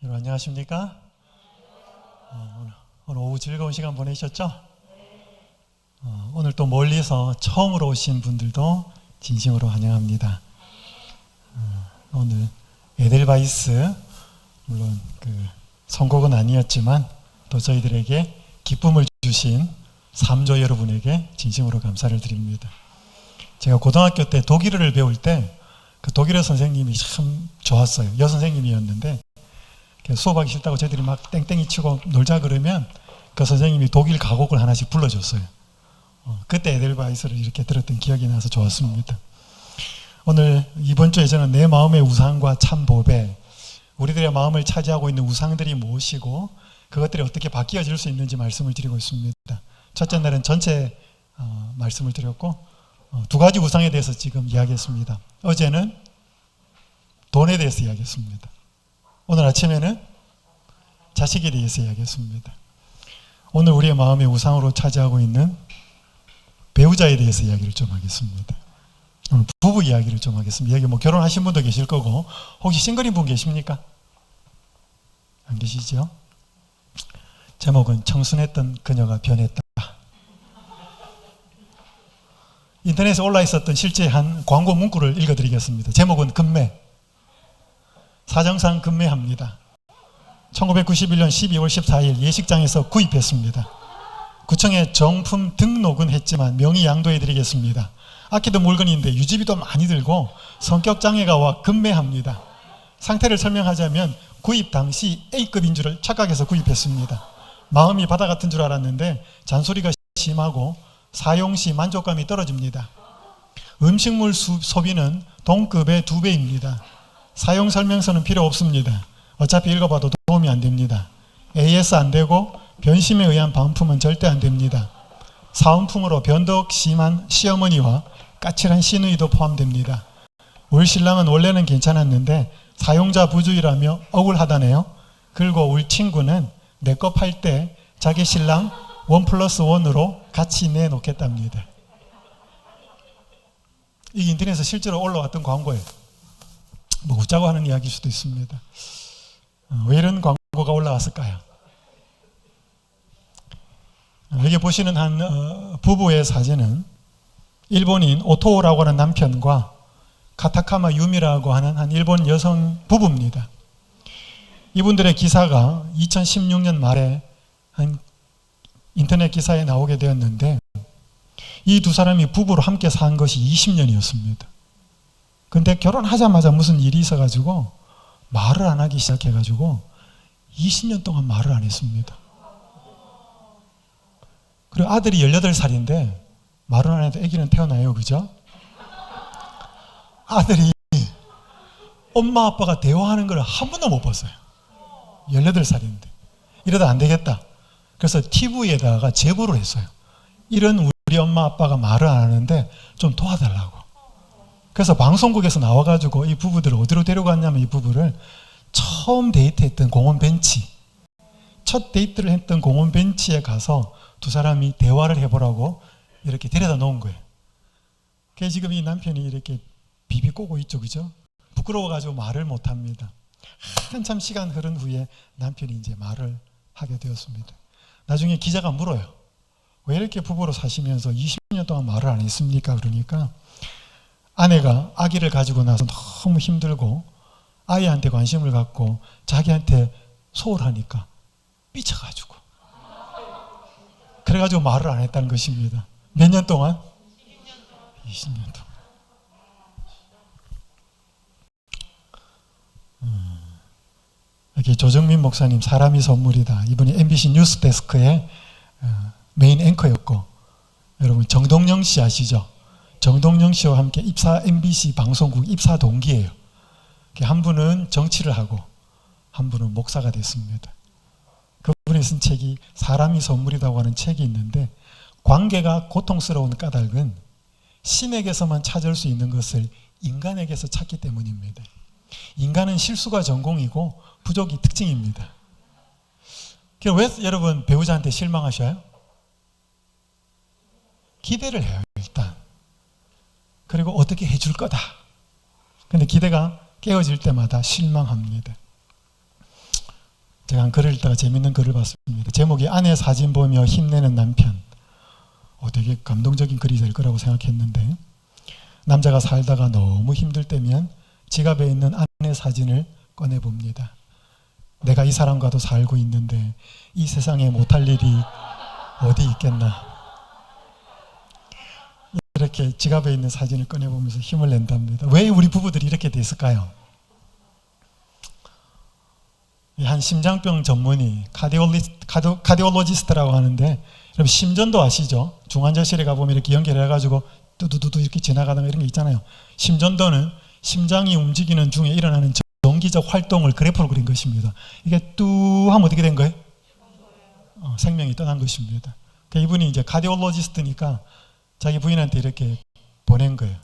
여러분 안녕하십니까? 오늘 오후 즐거운 시간 보내셨죠? 오늘 또 멀리서 처음으로 오신 분들도 진심으로 환영합니다. 오늘 에델바이스 물론 선곡은 아니었지만 또 저희들에게 기쁨을 주신 3조 여러분에게 진심으로 감사를 드립니다. 제가 고등학교 때 독일어를 배울 때 그 독일어 선생님이 참 좋았어요. 여선생님이었는데 수업하기 싫다고 저희들이 막 땡땡이 치고 놀자 그러면 그 선생님이 독일 가곡을 하나씩 불러줬어요. 그때 에델바이스를 이렇게 들었던 기억이 나서 좋았습니다. 오늘 이번 주에 저는 내 마음의 우상과 참 보배, 우리들의 마음을 차지하고 있는 우상들이 무엇이고 그것들이 어떻게 바뀌어질 수 있는지 말씀을 드리고 있습니다. 첫째 날은 전체 말씀을 드렸고 두 가지 우상에 대해서 지금 이야기했습니다. 어제는 돈에 대해서 이야기했습니다. 오늘 아침에는 자식에 대해서 이야기했습니다. 오늘 우리의 마음의 우상으로 차지하고 있는 배우자에 대해서 이야기를 좀 하겠습니다. 오늘 부부 이야기를 좀 하겠습니다. 여기 결혼하신 분도 계실 거고 혹시 싱글인 분 계십니까? 안 계시죠? 제목은 청순했던 그녀가 변했다. 인터넷에 올라 있었던 실제 한 광고 문구를 읽어드리겠습니다. 제목은 금매. 사정상 금매합니다. 1991년 12월 14일 예식장에서 구입했습니다. 구청에 정품 등록은 했지만 명의 양도해드리겠습니다. 아끼던 물건인데 유지비도 많이 들고 성격장애가 와 금매합니다. 상태를 설명하자면 구입 당시 A급인 줄을 착각해서 구입했습니다. 마음이 바다 같은 줄 알았는데 잔소리가 심하고 사용 시 만족감이 떨어집니다. 음식물 소비는 동급의 2배입니다. 사용 설명서는 필요 없습니다. 어차피 읽어봐도 도움이 안 됩니다. AS 안 되고 변심에 의한 반품은 절대 안 됩니다. 사은품으로 변덕 심한 시어머니와 까칠한 시누이도 포함됩니다. 우리 신랑은 원래는 괜찮았는데 사용자 부주의라며 억울하다네요. 그리고 우리 친구는 내 거 팔 때 자기 신랑 1+1으로 같이 내놓겠답니다. 이 인터넷에서 실제로 올라왔던 광고예요. 웃자고 하는 이야기일 수도 있습니다. 왜 이런 광고가 올라왔을까요? 여기 보시는 한 부부의 사진은 일본인 오토라고 하는 남편과 카타카마 유미라고 하는 한 일본 여성 부부입니다. 이분들의 기사가 2016년 말에 한 인터넷 기사에 나오게 되었는데 이 두 사람이 부부로 함께 산 것이 20년이었습니다. 근데 결혼하자마자 무슨 일이 있어가지고 말을 안 하기 시작해가지고 20년 동안 말을 안 했습니다. 그리고 아들이 18살인데 말을 안 해도 아기는 태어나요. 그죠? 아들이 엄마 아빠가 대화하는 걸 한 번도 못 봤어요. 18살인데. 이러다 안 되겠다. 그래서 TV에다가 제보를 했어요. 이런 우리 엄마 아빠가 말을 안 하는데 좀 도와달라고. 그래서 방송국에서 나와가지고 이 부부들을 어디로 데려갔냐면 이 부부를 처음 데이트했던 공원 벤치, 첫 데이트를 했던 공원 벤치에 가서 두 사람이 대화를 해보라고 이렇게 데려다 놓은 거예요. 그래서 지금 이 남편이 이렇게 비비 꼬고 있죠. 그죠? 부끄러워가지고 말을 못합니다. 한참 시간 흐른 후에 남편이 이제 말을 하게 되었습니다. 나중에 기자가 물어요. 왜 이렇게 부부로 사시면서 20년 동안 말을 안 했습니까? 그러니까 아내가 아기를 가지고 나서 너무 힘들고 아이한테 관심을 갖고 자기한테 소홀하니까 삐쳐가지고 그래가지고 말을 안 했다는 것입니다. 몇 년 동안? 20년 동안. 여기 조정민 목사님 사람이 선물이다. 이분이 MBC 뉴스데스크의 메인 앵커였고 여러분 정동영 씨 아시죠? 정동영 씨와 함께 입사 MBC 방송국 입사 동기예요. 한 분은 정치를 하고 한 분은 목사가 됐습니다. 그분이 쓴 책이 사람이 선물이라고 하는 책이 있는데 관계가 고통스러운 까닭은 신에게서만 찾을 수 있는 것을 인간에게서 찾기 때문입니다. 인간은 실수가 전공이고 부족이 특징입니다. 왜 여러분 배우자한테 실망하셔요? 기대를 해요 일단. 그리고 어떻게 해줄 거다. 근데 기대가 깨어질 때마다 실망합니다. 제가 한 글을 읽다가 재밌는 글을 봤습니다. 제목이 아내 사진 보며 힘내는 남편. 되게 감동적인 글이 될 거라고 생각했는데, 남자가 살다가 너무 힘들 때면 지갑에 있는 아내 사진을 꺼내봅니다. 내가 이 사람과도 살고 있는데 이 세상에 못할 일이 어디 있겠나. 이렇게 지갑에 있는 사진을 꺼내보면서 힘을 낸답니다. 왜 우리 부부들이 이렇게 됐을까요? 한 심장병 전문의, 카디올로지스트라고 하는데, 여러분 심전도 아시죠? 중환자실에 가보면 이렇게 연결해가지고 뚜두두두 이렇게 지나가는 이런 게 있잖아요. 심전도는 심장이 움직이는 중에 일어나는 전기적 활동을 그래프로 그린 것입니다. 이게 뚜 하면 어떻게 된 거예요? 생명이 떠난 것입니다. 그러니까 이분이 이제 카디올로지스트니까 자기 부인한테 이렇게 보낸 거예요.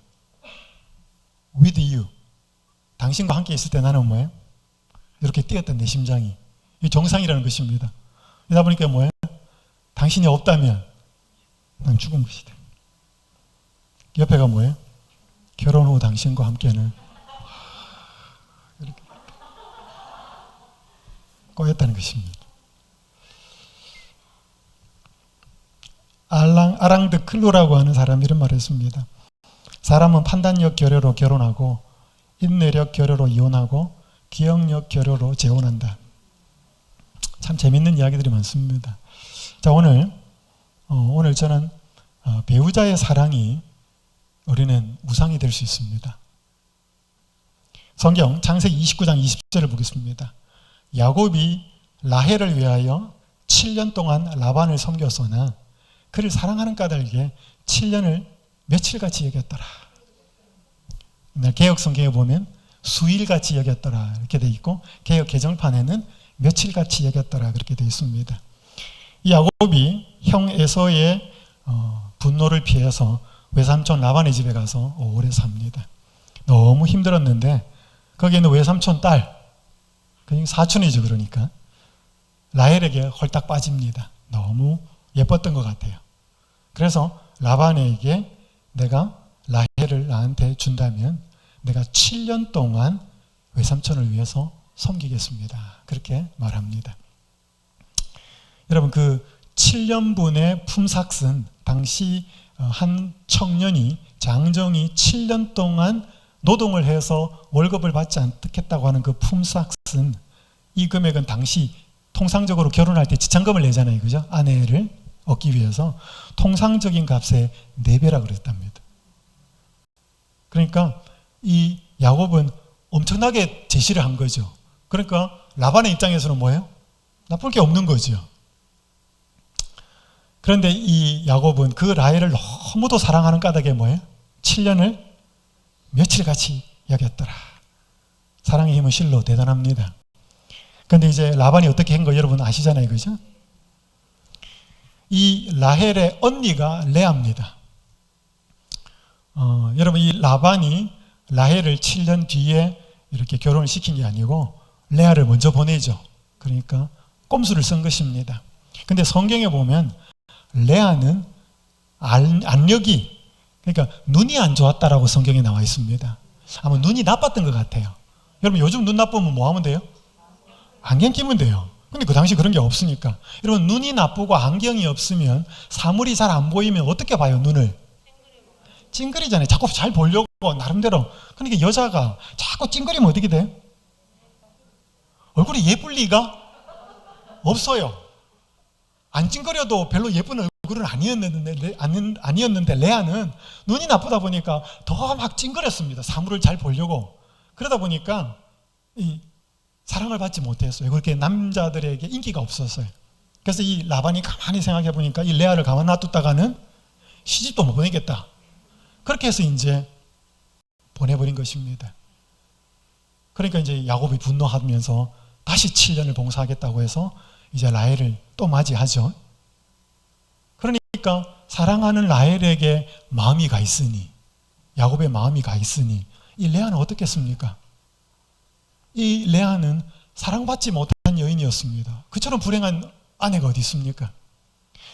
With you. 당신과 함께 있을 때 나는 뭐예요? 이렇게 뛰었던 내 심장이. 이 정상이라는 것입니다. 그러다 보니까 뭐예요? 당신이 없다면 난 죽은 것이다. 옆에가 뭐예요? 결혼 후 당신과 함께는 이렇게 꼬였다는 것입니다. 아랑드 클루라고 하는 사람이 이런 말을 했습니다. 사람은 판단력 결여로 결혼하고 인내력 결여로 이혼하고 기억력 결여로 재혼한다. 참 재밌는 이야기들이 많습니다. 자, 오늘 저는 배우자의 사랑이 우리는 우상이 될 수 있습니다. 성경 창세기 29장 20절을 보겠습니다. 야곱이 라헬을 위하여 7년 동안 라반을 섬겼으나 그를 사랑하는 까닭에 7년을 며칠같이 여겼더라. 개역 성경에 보면 수일같이 여겼더라 이렇게 돼 있고, 개역 개정판에는 며칠같이 여겼더라 그렇게 돼 있습니다. 이 야곱이 형 에서의 분노를 피해서 외삼촌 라반의 집에 가서 오래 삽니다. 너무 힘들었는데 거기에 있는 외삼촌 딸, 그러니까 사촌이죠. 그러니까 라헬에게 홀딱 빠집니다. 너무 예뻤던 것 같아요. 그래서 라반에게 내가 라헬을 나한테 준다면 내가 7년 동안 외삼촌을 위해서 섬기겠습니다. 그렇게 말합니다. 여러분, 그 7년분의 품삯은 당시 한 청년이, 장정이 7년 동안 노동을 해서 월급을 받지 않겠다고 하는 그 품삯은, 이 금액은 당시 통상적으로 결혼할 때 지참금을 내잖아요. 그죠? 아내를 얻기 위해서 통상적인 값의 4배라 그랬답니다. 그러니까 이 야곱은 엄청나게 제시를 한 거죠. 그러니까 라반의 입장에서는 뭐예요? 나쁠 게 없는 거죠. 그런데 이 야곱은 그 라헬을 너무도 사랑하는 까닭에 뭐예요? 7년을 며칠같이 여겼더라. 사랑의 힘은 실로 대단합니다. 그런데 이제 라반이 어떻게 한 거 여러분 아시잖아요. 그죠? 이 라헬의 언니가 레아입니다. 여러분, 이 라반이 라헬을 7년 뒤에 이렇게 결혼을 시킨 게 아니고 레아를 먼저 보내죠. 그러니까 꼼수를 쓴 것입니다. 근데 성경에 보면 레아는 안력이, 그러니까 눈이 안 좋았다라고 성경에 나와 있습니다. 아마 눈이 나빴던 것 같아요. 여러분, 요즘 눈 나쁘면 뭐 하면 돼요? 안경 끼면 돼요. 근데 그 당시 그런 게 없으니까. 여러분, 눈이 나쁘고 안경이 없으면 사물이 잘 안 보이면 어떻게 봐요? 눈을 찡그리잖아요. 자꾸 잘 보려고 나름대로. 그러니까 여자가 자꾸 찡그리면 어떻게 돼? 얼굴이 예쁠 리가 없어요. 안 찡그려도 별로 예쁜 얼굴은 아니었는데 레아는 눈이 나쁘다 보니까 더 막 찡그렸습니다. 사물을 잘 보려고. 그러다 보니까 이 사랑을 받지 못했어요. 그렇게 남자들에게 인기가 없었어요. 그래서 이 라반이 가만히 생각해 보니까 이 레아를 가만 놔뒀다가는 시집도 못 보내겠다. 그렇게 해서 이제 보내버린 것입니다. 그러니까 이제 야곱이 분노하면서 다시 7년을 봉사하겠다고 해서 이제 라헬을 또 맞이하죠. 그러니까 사랑하는 라헬에게 마음이 가 있으니, 야곱의 마음이 가 있으니 이 레아는 어떻겠습니까? 이 레아는 사랑받지 못한 여인이었습니다. 그처럼 불행한 아내가 어디 있습니까?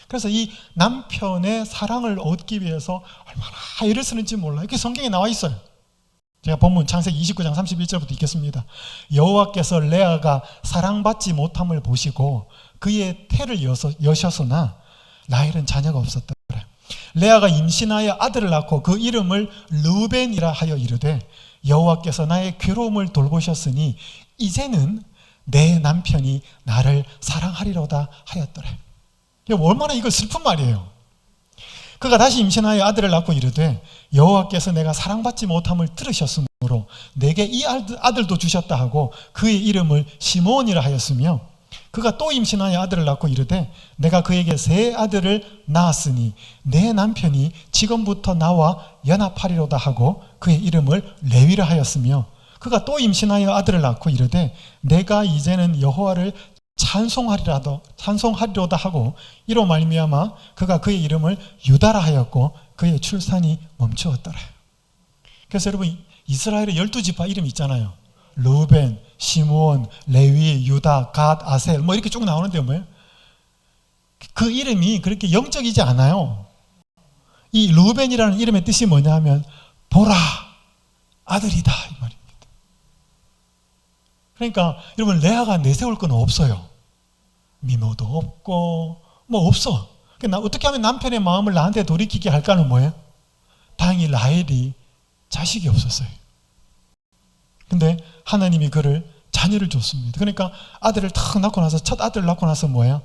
그래서 이 남편의 사랑을 얻기 위해서 얼마나 애를 쓰는지 몰라요. 이게 성경에 나와 있어요. 제가 본문 창세기 29장 31절부터 읽겠습니다. 여호와께서 레아가 사랑받지 못함을 보시고 그의 태를 여셨으나 라헬은 자녀가 없었더라. 레아가 임신하여 아들을 낳고 그 이름을 르우벤이라 하여 이르되 여호와께서 나의 괴로움을 돌보셨으니 이제는 내 남편이 나를 사랑하리로다 하였더라. 얼마나 이거 슬픈 말이에요. 그가 다시 임신하여 아들을 낳고 이르되 여호와께서 내가 사랑받지 못함을 들으셨으므로 내게 이 아들도 주셨다 하고 그의 이름을 시므온이라 하였으며 그가 또 임신하여 아들을 낳고 이르되 내가 그에게 세 아들을 낳았으니 내 남편이 지금부터 나와 연합하리로다 하고 그의 이름을 레위라 하였으며 그가 또 임신하여 아들을 낳고 이르되 내가 이제는 여호와를 찬송하리로다 하고 이로 말미암아 그가 그의 이름을 유다라 하였고 그의 출산이 멈추었더라. 그래서 여러분 이스라엘의 12지파 이름 있잖아요. 르우벤, 시므온, 레위, 유다, 갓, 아셀 뭐 이렇게 쭉 나오는데요. 뭐예요? 그 이름이 그렇게 영적이지 않아요. 이 르우벤이라는 이름의 뜻이 뭐냐 하면 보라 아들이다 이 말입니다. 그러니까 여러분 레아가 내세울 건 없어요. 미모도 없고 뭐 없어. 어떻게 하면 남편의 마음을 나한테 돌이키게 할까는 뭐예요? 다행히 라헬이 자식이 없었어요. 근데 하나님이 그를 자녀를 줬습니다. 그러니까 아들을 탁 낳고 나서 첫 아들을 낳고 나서 뭐예요?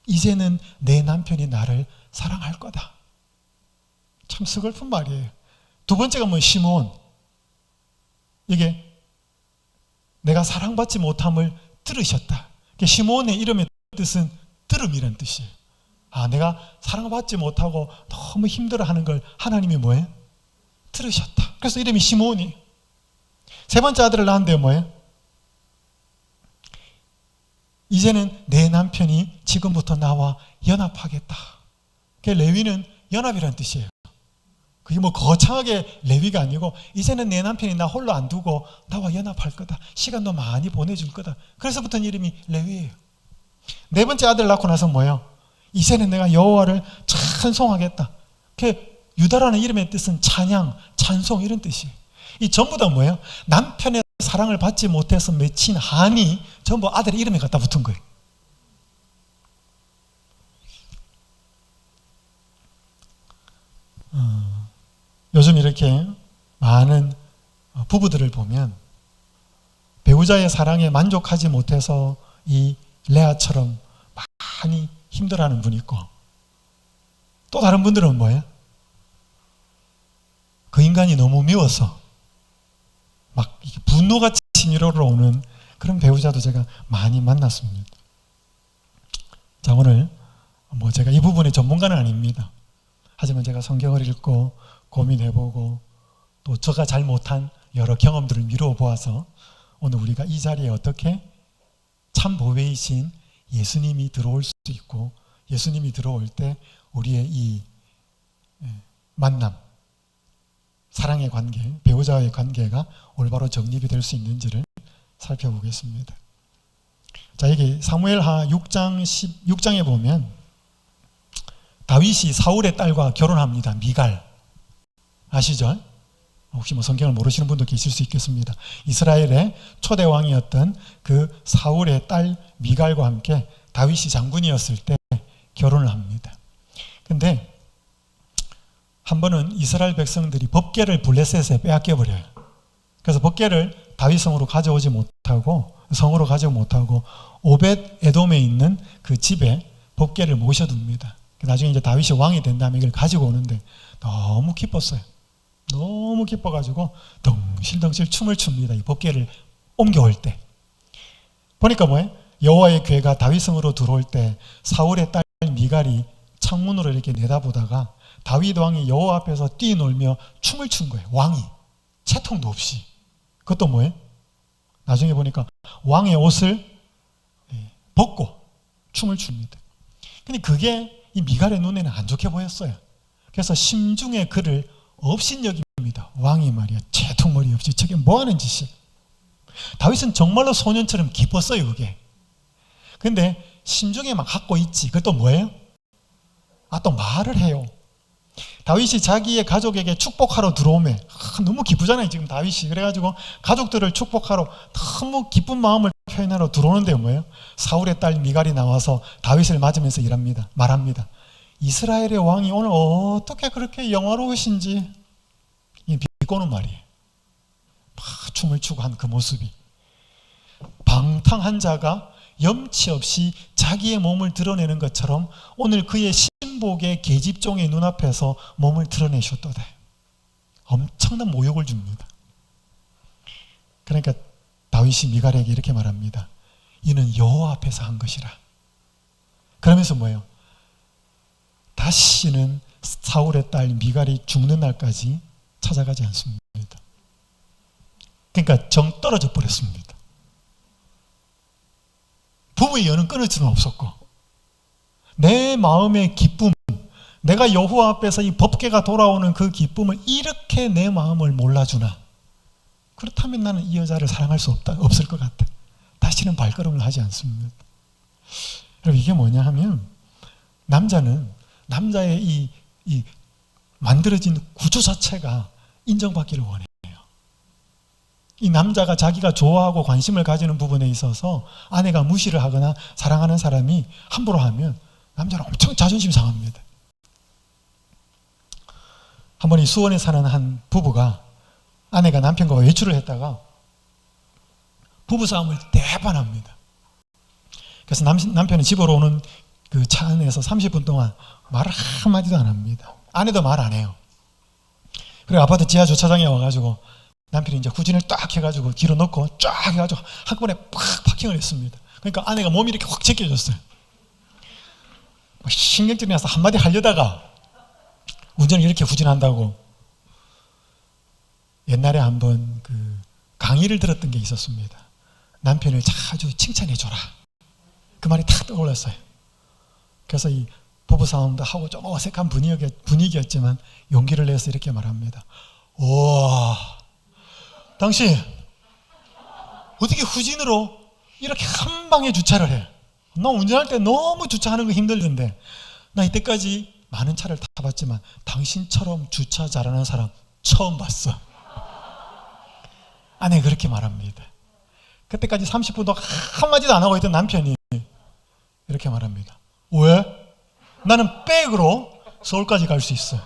이제는 내 남편이 나를 사랑할 거다. 참 슬픈 말이에요. 두 번째가 뭐 시므온. 이게 내가 사랑받지 못함을 들으셨다. 시므온의 이름의 뜻은 들음이라는 뜻이에요. 내가 사랑받지 못하고 너무 힘들어하는 걸 하나님이 뭐예요? 들으셨다. 그래서 이름이 시므온이에요. 세 번째 아들을 낳았는데 뭐예요? 이제는 내 남편이 지금부터 나와 연합하겠다. 레위는 연합이라는 뜻이에요. 그게 뭐 거창하게 레위가 아니고 이제는 내 남편이 나 홀로 안 두고 나와 연합할 거다. 시간도 많이 보내줄 거다. 그래서 붙은 이름이 레위예요. 네 번째 아들 낳고 나서 뭐예요? 이제는 내가 여호와를 찬송하겠다. 유다라는 이름의 뜻은 찬양, 찬송 이런 뜻이에요. 이 전부 다 뭐예요? 남편의 사랑을 받지 못해서 맺힌 한이 전부 아들 이름에 갖다 붙은 거예요. 요즘 이렇게 많은 부부들을 보면 배우자의 사랑에 만족하지 못해서 이 레아처럼 많이 힘들어하는 분이 있고 또 다른 분들은 뭐예요? 그 인간이 너무 미워서 막 분노가 치밀어 오는 그런 배우자도 제가 많이 만났습니다. 자, 오늘 뭐 제가 이 부분의 전문가는 아닙니다. 하지만 제가 성경을 읽고 고민해보고 또 제가 잘 못한 여러 경험들을 미루어 보아서 오늘 우리가 이 자리에 어떻게 참 보배이신 예수님이 들어올 수 있고 예수님이 들어올 때 우리의 이 만남, 사랑의 관계, 배우자와의 관계가 올바로 정립이 될 수 있는지를 살펴보겠습니다. 자, 여기 사무엘하 6장에 보면 다윗이 사울의 딸과 결혼합니다. 미갈. 아시죠? 혹시 뭐 성경을 모르시는 분도 계실 수 있겠습니다. 이스라엘의 초대 왕이었던 그 사울의 딸 미갈과 함께 다윗이 장군이었을 때 결혼을 합니다. 근데 한 번은 이스라엘 백성들이 법궤를 블레셋에 빼앗겨 버려요. 그래서 법궤를 다윗성으로 가져오지 못하고 성으로 가져오지 못하고 오벳 에돔에 있는 그 집에 법궤를 모셔둡니다. 나중에 이제 다윗이 왕이 된 다음에 이걸 가지고 오는데 너무 기뻤어요. 너무 기뻐가지고 덩실덩실 춤을 춥니다. 이 법궤를 옮겨올 때 보니까 뭐예요? 여호와의 궤가 다윗성으로 들어올 때 사울의 딸 미갈이 창문으로 이렇게 내다보다가 다윗 왕이 여호와 앞에서 뛰놀며 춤을 춘 거예요. 왕이 채통도 없이. 그것도 뭐예요? 나중에 보니까 왕의 옷을 벗고 춤을 춥니다. 근데 그게 이 미갈의 눈에는 안 좋게 보였어요. 그래서 심중에 그를 업신여깁니다. 왕이 말이야 채통머리 없이 저게 뭐하는 짓이야. 다윗은 정말로 소년처럼 기뻤어요. 그게. 근데 심중에 막 갖고 있지. 그것도 뭐예요? 또 말을 해요. 다윗이 자기의 가족에게 축복하러 들어오매 너무 기쁘잖아요. 지금 다윗이 그래가지고 가족들을 축복하러 너무 기쁜 마음을 표현하러 들어오는데 뭐예요? 사울의 딸 미갈이 나와서 다윗을 맞으면서 말합니다. 이스라엘의 왕이 오늘 어떻게 그렇게 영화로우신지. 이 비꼬는 말이에요. 막 춤을 추고 한 그 모습이, 방탕한 자가 염치 없이 자기의 몸을 드러내는 것처럼 오늘 그의 신복의 계집종의 눈앞에서 몸을 드러내셨도다. 엄청난 모욕을 줍니다. 그러니까 다윗이 미갈에게 이렇게 말합니다. 이는 여호와 앞에서 한 것이라. 그러면서 뭐예요? 다시는 사울의 딸 미갈이 죽는 날까지 찾아가지 않습니다. 그러니까 정 떨어져 버렸습니다. 부부의 연은 끊을 수는 없었고, 내 마음의 기쁨, 내가 여호와 앞에서 이 법궤가 돌아오는 그 기쁨을 이렇게 내 마음을 몰라주나, 그렇다면 나는 이 여자를 사랑할 수 없을 것 같아. 다시는 발걸음을 하지 않습니다. 여러분, 이게 뭐냐 하면, 남자의 이 만들어진 구조 자체가 인정받기를 원해요. 이 남자가 자기가 좋아하고 관심을 가지는 부분에 있어서 아내가 무시를 하거나 사랑하는 사람이 함부로 하면 남자는 엄청 자존심 상합니다. 한 번 이 수원에 사는 한 부부가, 아내가 남편과 외출을 했다가 부부싸움을 대반합니다. 그래서 남편은 집으로 오는 그 차 안에서 30분 동안 말을 한마디도 안 합니다. 아내도 말 안 해요. 그리고 아파트 지하 주차장에 와가지고 남편이 이제 후진을 딱 해가지고 뒤로 넣고 쫙 해가지고 한꺼번에 팍 파킹을 했습니다. 그러니까 아내가 몸이 이렇게 확 제껴졌어요. 신경질이 나서 한마디 하려다가 운전을 이렇게 후진한다고. 옛날에 한번 그 강의를 들었던 게 있었습니다. 남편을 자주 칭찬해줘라. 그 말이 탁 떠올랐어요. 그래서 이 부부싸움도 하고 좀 어색한 분위기였지만 용기를 내서 이렇게 말합니다. 우와, 당신 어떻게 후진으로 이렇게 한 방에 주차를 해? 나 운전할 때 너무 주차하는 거 힘들던데, 나 이때까지 많은 차를 타봤지만 당신처럼 주차 잘하는 사람 처음 봤어. 아내가 그렇게 말합니다. 그때까지 30분도 한마디도 안 하고 있던 남편이 이렇게 말합니다. 왜? 나는 백으로 서울까지 갈 수 있어.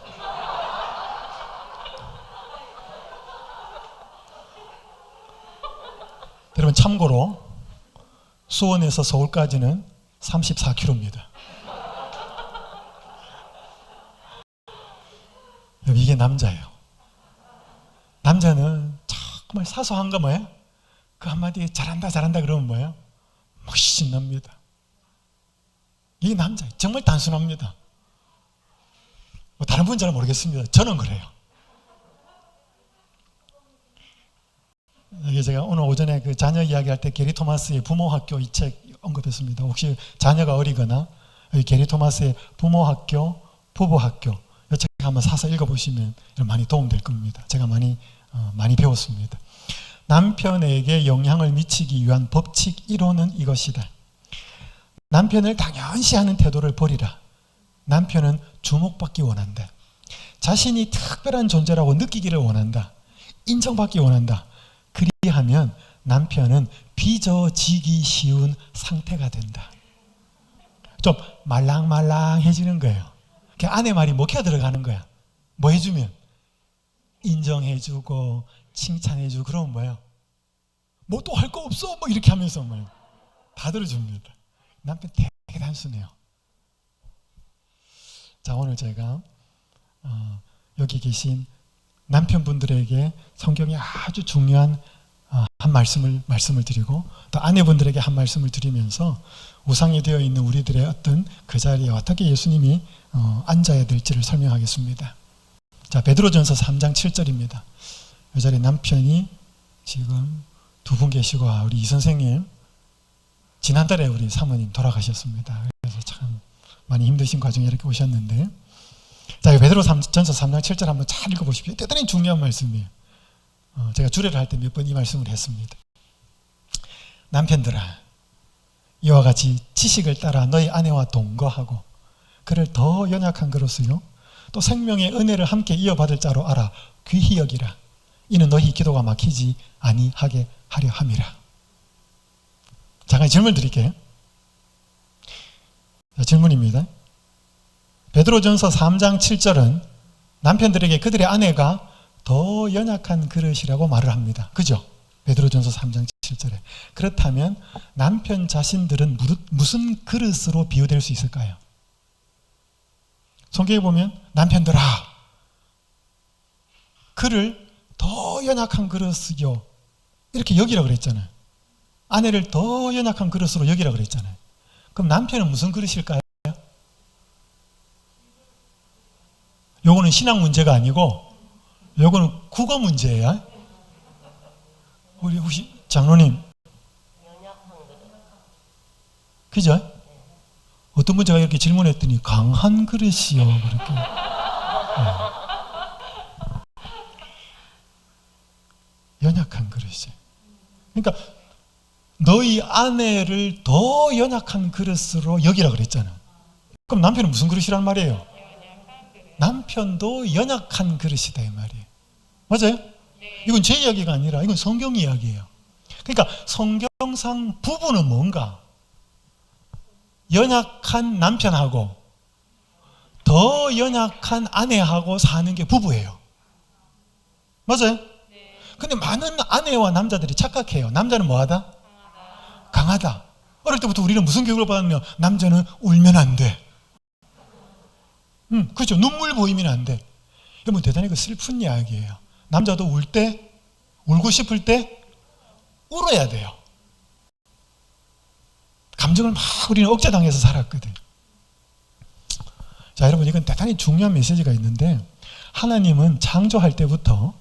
여러분, 참고로 수원에서 서울까지는 34km입니다. 이게 남자예요. 남자는 정말 사소한 거 뭐예요? 그 한마디에 잘한다 그러면 뭐예요? 막 신납니다. 이게 남자예요. 정말 단순합니다. 뭐 다른 분은 잘 모르겠습니다. 저는 그래요. 이게 제가 오늘 오전에 그 자녀 이야기할 때 게리 토마스의 부모학교 이 책 언급했습니다. 혹시 자녀가 어리거나 여기 게리 토마스의 부모학교, 부부학교 이 책 한번 사서 읽어보시면 많이 도움될 겁니다. 제가 많이 배웠습니다. 남편에게 영향을 미치기 위한 법칙 1호는 이것이다. 남편을 당연시하는 태도를 버리라. 남편은 주목받기 원한다. 자신이 특별한 존재라고 느끼기를 원한다. 인정받기 원한다. 그리하면 남편은 빚어지기 쉬운 상태가 된다. 좀 말랑말랑해지는 거예요. 아내 말이 먹혀 들어가는 거야. 뭐 해주면? 인정해주고 칭찬해주고. 그러면 뭐예요? 뭐 또 할 거 없어? 뭐 이렇게 하면서 뭐예요? 다 들어줍니다. 남편 되게 단순해요. 자, 오늘 제가 여기 계신 남편분들에게 성경이 아주 중요한 한 말씀을 드리고, 또 아내분들에게 한 말씀을 드리면서 우상이 되어 있는 우리들의 어떤 그 자리에 어떻게 예수님이 앉아야 될지를 설명하겠습니다. 자, 베드로전서 3장 7절입니다. 이 자리에 남편이 지금 두 분 계시고, 우리 이 선생님 지난달에 우리 사모님 돌아가셨습니다. 그래서 참 많이 힘드신 과정에 이렇게 오셨는데, 자, 베드로전서 3장 7절 한번 잘 읽어보십시오. 대단히 중요한 말씀이에요. 제가 주례를 할 때 몇 번 이 말씀을 했습니다. 남편들아, 이와 같이 지식을 따라 너희 아내와 동거하고 그를 더 연약한 그릇으로 또 생명의 은혜를 함께 이어받을 자로 알아 귀히 여기라. 이는 너희 기도가 막히지 아니하게 하려 함이라. 잠깐 질문 드릴게요. 자, 질문입니다. 베드로전서 3장 7절은 남편들에게 그들의 아내가 더 연약한 그릇이라고 말을 합니다. 그죠? 베드로전서 3장 7절에. 그렇다면 남편 자신들은 무슨 그릇으로 비유될 수 있을까요? 성경에 보면 남편들아 그를 더 연약한 그릇이요 이렇게 여기라고 그랬잖아요. 아내를 더 연약한 그릇으로 여기라고 그랬잖아요. 그럼 남편은 무슨 그릇일까요? 요거는 신앙 문제가 아니고 요거는 국어 문제예요. 우리 혹시 장로님 그죠? 어떤 분제가 이렇게 질문했더니 강한 그릇이요 그렇게. 연약한 그릇이. 그러니까 너희 아내를 더 연약한 그릇으로 여기라 그랬잖아. 그럼 남편은 무슨 그릇이란 말이에요? 남편도 연약한 그릇이다 이 말이에요. 맞아요? 이건 제 이야기가 아니라 이건 성경 이야기예요. 그러니까 성경상 부부는 뭔가 연약한 남편하고 더 연약한 아내하고 사는 게 부부예요. 맞아요? 근데 많은 아내와 남자들이 착각해요. 남자는 뭐하다? 강하다. 어릴 때부터 우리는 무슨 교육을 받았냐? 남자는 울면 안 돼. 그렇죠. 눈물 보이면 안 돼. 이건 대단히 슬픈 이야기예요. 남자도 울 때, 울고 싶을 때 울어야 돼요. 감정을 막 우리는 억제당해서 살았거든. 자, 여러분 이건 대단히 중요한 메시지가 있는데 하나님은 창조할 때부터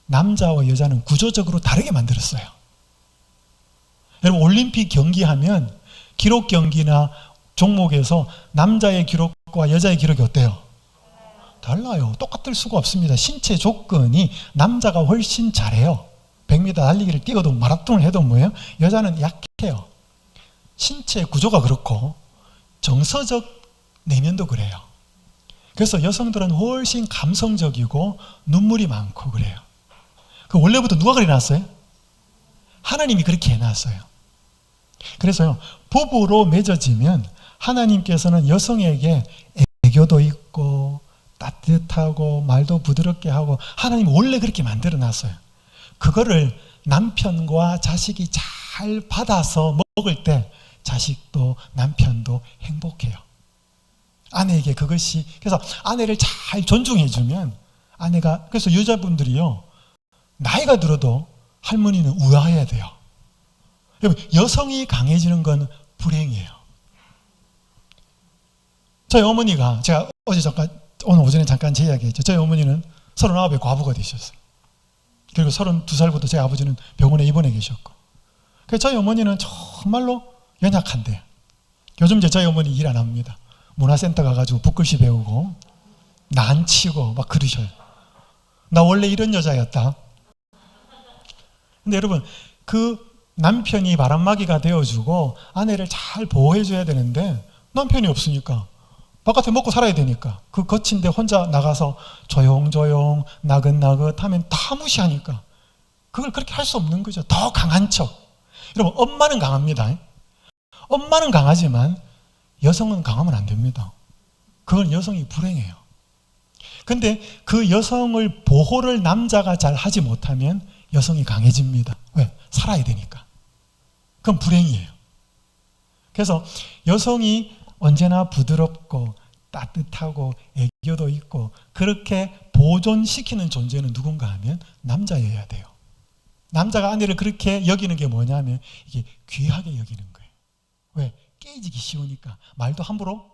남자와 여자는 구조적으로 다르게 만들었어요. 여러분 올림픽 경기하면 기록 경기나 종목에서 남자의 기록과 여자의 기록이 어때요? 달라요. 똑같을 수가 없습니다. 신체 조건이 남자가 훨씬 잘해요. 100m 달리기를 뛰어도 마라톤을 해도 뭐예요? 여자는 약해요. 신체 구조가 그렇고 정서적 내면도 그래요. 그래서 여성들은 훨씬 감성적이고 눈물이 많고 그래요. 그 원래부터 누가 그래 놨어요? 하나님이 그렇게 해놨어요. 그래서요 부부로 맺어지면 하나님께서는 여성에게 애교도 있고 따뜻하고 말도 부드럽게 하고 하나님이 원래 그렇게 만들어 놨어요. 그거를 남편과 자식이 잘 받아서 먹을 때 자식도 남편도 행복해요. 아내에게 그것이, 그래서 아내를 잘 존중해 주면 아내가, 그래서 여자분들이요 나이가 들어도 할머니는 우아해야 돼요. 여성이 강해지는 건 불행이에요. 저희 어머니가, 제가 어제 잠깐, 오늘 오전에 잠깐 제 이야기했죠. 저희 어머니는 39에 과부가 되셨어요. 그리고 32살부터 제 아버지는 병원에 입원해 계셨고. 그래서 저희 어머니는 정말로 연약한데, 요즘 이제 저희 어머니 일 안 합니다. 문화센터 가가지고 붓글씨 배우고 난치고 막 그러셔요. 나 원래 이런 여자였다. 근데 여러분 그 남편이 바람막이가 되어주고 아내를 잘 보호해줘야 되는데 남편이 없으니까 바깥에 먹고 살아야 되니까 그 거친 데 혼자 나가서 조용조용 나긋나긋 하면 다 무시하니까 그걸 그렇게 할 수 없는 거죠. 더 강한 척. 여러분 엄마는 강합니다. 엄마는 강하지만 여성은 강하면 안 됩니다. 그건 여성이 불행해요. 근데 그 여성을 보호를 남자가 잘 하지 못하면 여성이 강해집니다. 왜? 살아야 되니까. 그건 불행이에요. 그래서 여성이 언제나 부드럽고 따뜻하고 애교도 있고 그렇게 보존시키는 존재는 누군가 하면 남자여야 돼요. 남자가 아내를 그렇게 여기는 게 뭐냐면 이게 귀하게 여기는 거예요. 왜? 깨지기 쉬우니까. 말도 함부로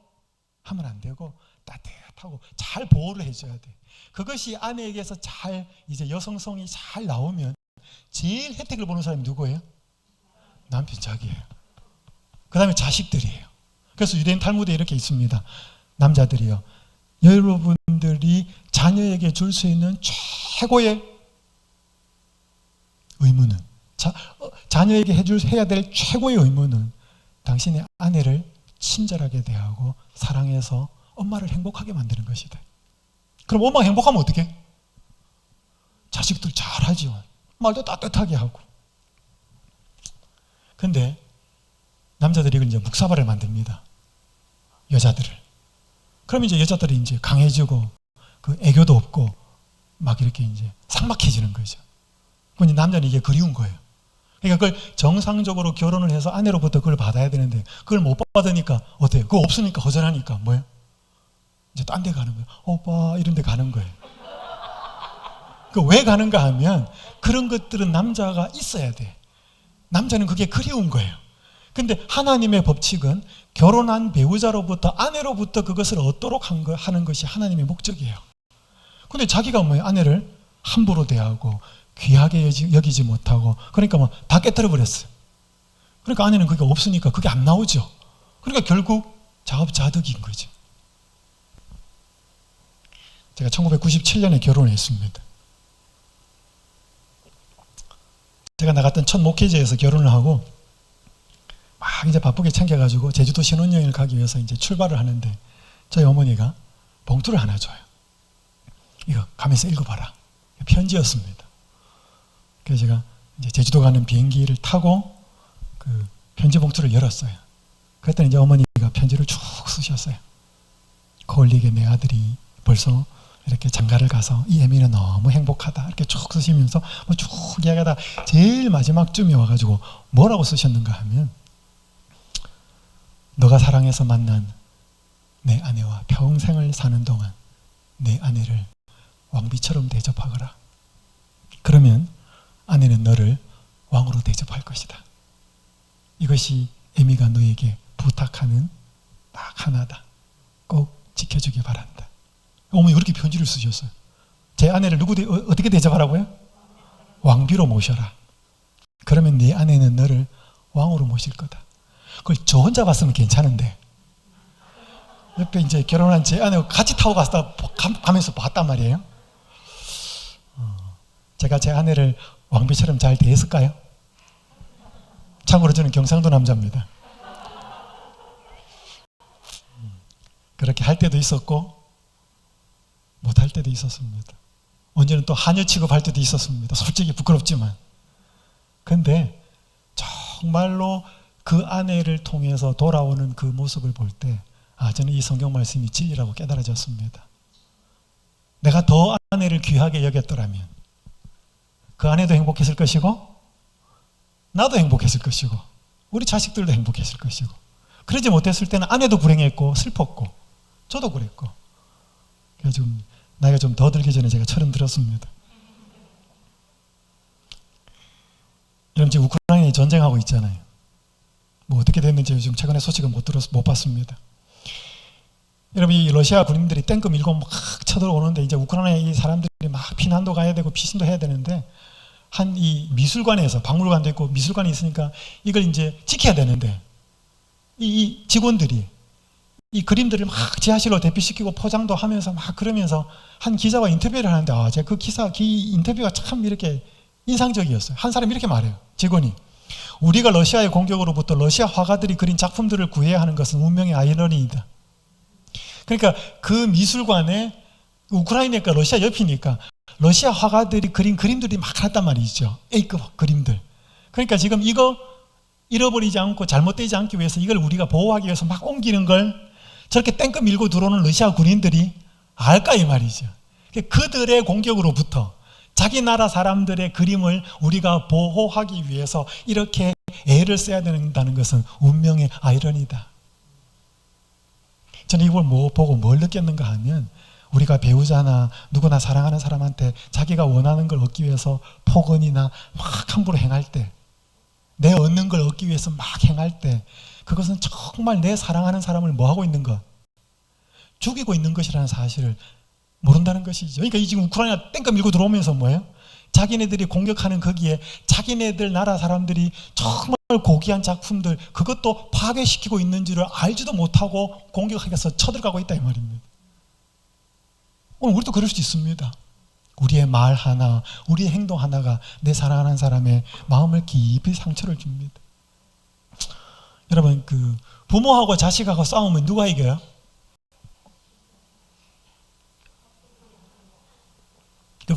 하면 안 되고 따뜻하고 잘 보호를 해줘야 돼. 그것이 아내에게서 잘 이제 여성성이 잘 나오면 제일 혜택을 보는 사람이 누구예요? 남편 자기예요. 그 다음에 자식들이에요. 그래서 유대인 탈무드에 이렇게 있습니다. 남자들이요, 여러분들이 자녀에게 줄 수 있는 최고의 의무는, 자녀에게 해야 될 최고의 의무는 당신의 아내를 친절하게 대하고 사랑해서 엄마를 행복하게 만드는 것이다. 그럼 엄마가 행복하면 어떡해? 자식들 잘하죠. 말도 따뜻하게 하고. 근데 남자들이 이걸 이제 묵사발을 만듭니다. 여자들을. 그럼 이제 여자들이 이제 강해지고 그 애교도 없고 막 이렇게 이제 삭막해지는 거죠. 그럼 남자는 이게 그리운 거예요. 그러니까 그걸 정상적으로 결혼을 해서 아내로부터 그걸 받아야 되는데 그걸 못 받으니까 어때요? 그거 없으니까 허전하니까 뭐예요? 이제 딴 데 가는 거예요. 오빠 이런 데 가는 거예요. 그 왜 가는가 하면 그런 것들은 남자가 있어야 돼. 남자는 그게 그리운 거예요. 근데 하나님의 법칙은 결혼한 배우자로부터 아내로부터 그것을 얻도록 하는 것이 하나님의 목적이에요. 근데 자기가 뭐예요? 아내를 함부로 대하고 귀하게 여기지 못하고 그러니까 뭐 다 깨뜨려 버렸어요. 그러니까 아내는 그게 없으니까 그게 안 나오죠. 그러니까 결국 자업자득인 거죠. 제가 1997년에 결혼을 했습니다. 제가 나갔던 첫 목회지에서 결혼을 하고 막 이제 바쁘게 챙겨가지고 제주도 신혼여행을 가기 위해서 이제 출발을 하는데 저희 어머니가 봉투를 하나 줘요. 이거 가면서 읽어봐라. 편지였습니다. 그래서 제가 이제 제주도 가는 비행기를 타고 그 편지 봉투를 열었어요. 그랬더니 이제 어머니가 편지를 쭉 쓰셨어요. 거울리게 내 아들이 벌써 이렇게 장가를 가서 이 애미는 너무 행복하다 이렇게 쭉 쓰시면서 쭉 이야기하다 제일 마지막 쯤에 와가지고 뭐라고 쓰셨는가 하면 너가 사랑해서 만난 내 아내와 평생을 사는 동안 내 아내를 왕비처럼 대접하거라. 그러면 아내는 너를 왕으로 대접할 것이다. 이것이 애미가 너에게 부탁하는 딱 하나다. 꼭 지켜주기 바란다. 어머니 그렇게 편지를 쓰셨어요. 제 아내를 어떻게 대접하라고요? 왕비로 모셔라. 그러면 네 아내는 너를 왕으로 모실 거다. 그걸 저 혼자 봤으면 괜찮은데 옆에 이제 결혼한 제 아내가 같이 타고 가면서 봤단 말이에요. 제가 제 아내를 왕비처럼 잘 대했을까요? 참고로 저는 경상도 남자입니다. 그렇게 할 때도 있었고 못할 때도 있었습니다. 언제는 또 하녀 취급할 때도 있었습니다. 솔직히 부끄럽지만. 근데 정말로 그 아내를 통해서 돌아오는 그 모습을 볼 때 저는 이 성경 말씀이 진리라고 깨달아졌습니다. 내가 더 아내를 귀하게 여겼더라면 그 아내도 행복했을 것이고 나도 행복했을 것이고 우리 자식들도 행복했을 것이고 그러지 못했을 때는 아내도 불행했고 슬펐고 저도 그랬고 그래서 좀 나이가 좀 더 들기 전에 제가 30 들었습니다. 여러분 지금 우크라이나에 전쟁하고 있잖아요. 뭐 어떻게 됐는지 요즘 최근에 소식은 못 봤습니다. 여러분 이 러시아 군인들이 탱크 밀고 막 쳐들어오는데 이제 우크라이나에 이 사람들이 막 피난도 가야 되고 피신도 해야 되는데 한 이 미술관에서 박물관도 있고 미술관이 있으니까 이걸 이제 지켜야 되는데 이 직원들이 이 그림들을 막 지하실로 대피시키고 포장도 하면서 막 그러면서 한 기자와 인터뷰를 하는데 제가 그 인터뷰가 참 이렇게 인상적이었어요. 한 사람이 이렇게 말해요. 직원이 우리가 러시아의 공격으로부터 러시아 화가들이 그린 작품들을 구해야 하는 것은 운명의 아이러니이다. 그러니까 그 미술관에 우크라이나니까 러시아 옆이니까 러시아 화가들이 그린 그림들이 막 났단 말이죠. A급 그림들. 그러니까 지금 이거 잃어버리지 않고 잘못되지 않기 위해서 이걸 우리가 보호하기 위해서 막 옮기는 걸 저렇게 탱크 밀고 들어오는 러시아 군인들이 알까 이 말이죠. 그들의 공격으로부터 자기 나라 사람들의 그림을 우리가 보호하기 위해서 이렇게 애를 써야 된다는 것은 운명의 아이러니다. 저는 이걸 보고 뭘 느꼈는가 하면 우리가 배우자나 누구나 사랑하는 사람한테 자기가 원하는 걸 얻기 위해서 폭언이나 막 함부로 행할 때 내 얻는 걸 얻기 위해서 막 행할 때 그것은 정말 내 사랑하는 사람을 뭐하고 있는 것? 죽이고 있는 것이라는 사실을 모른다는 것이죠. 그러니까 이 지금 우크라이나 땡겨 밀고 들어오면서 뭐예요? 자기네들이 공격하는 거기에 자기네들 나라 사람들이 정말 고귀한 작품들 그것도 파괴시키고 있는 줄을 알지도 못하고 공격하게서 쳐들어가고 있다 이 말입니다. 오늘 우리도 그럴 수 있습니다. 우리의 말 하나, 우리의 행동 하나가 내 사랑하는 사람의 마음을 깊이 상처를 줍니다. 여러분 그 부모하고 자식하고 싸우면 누가 이겨요?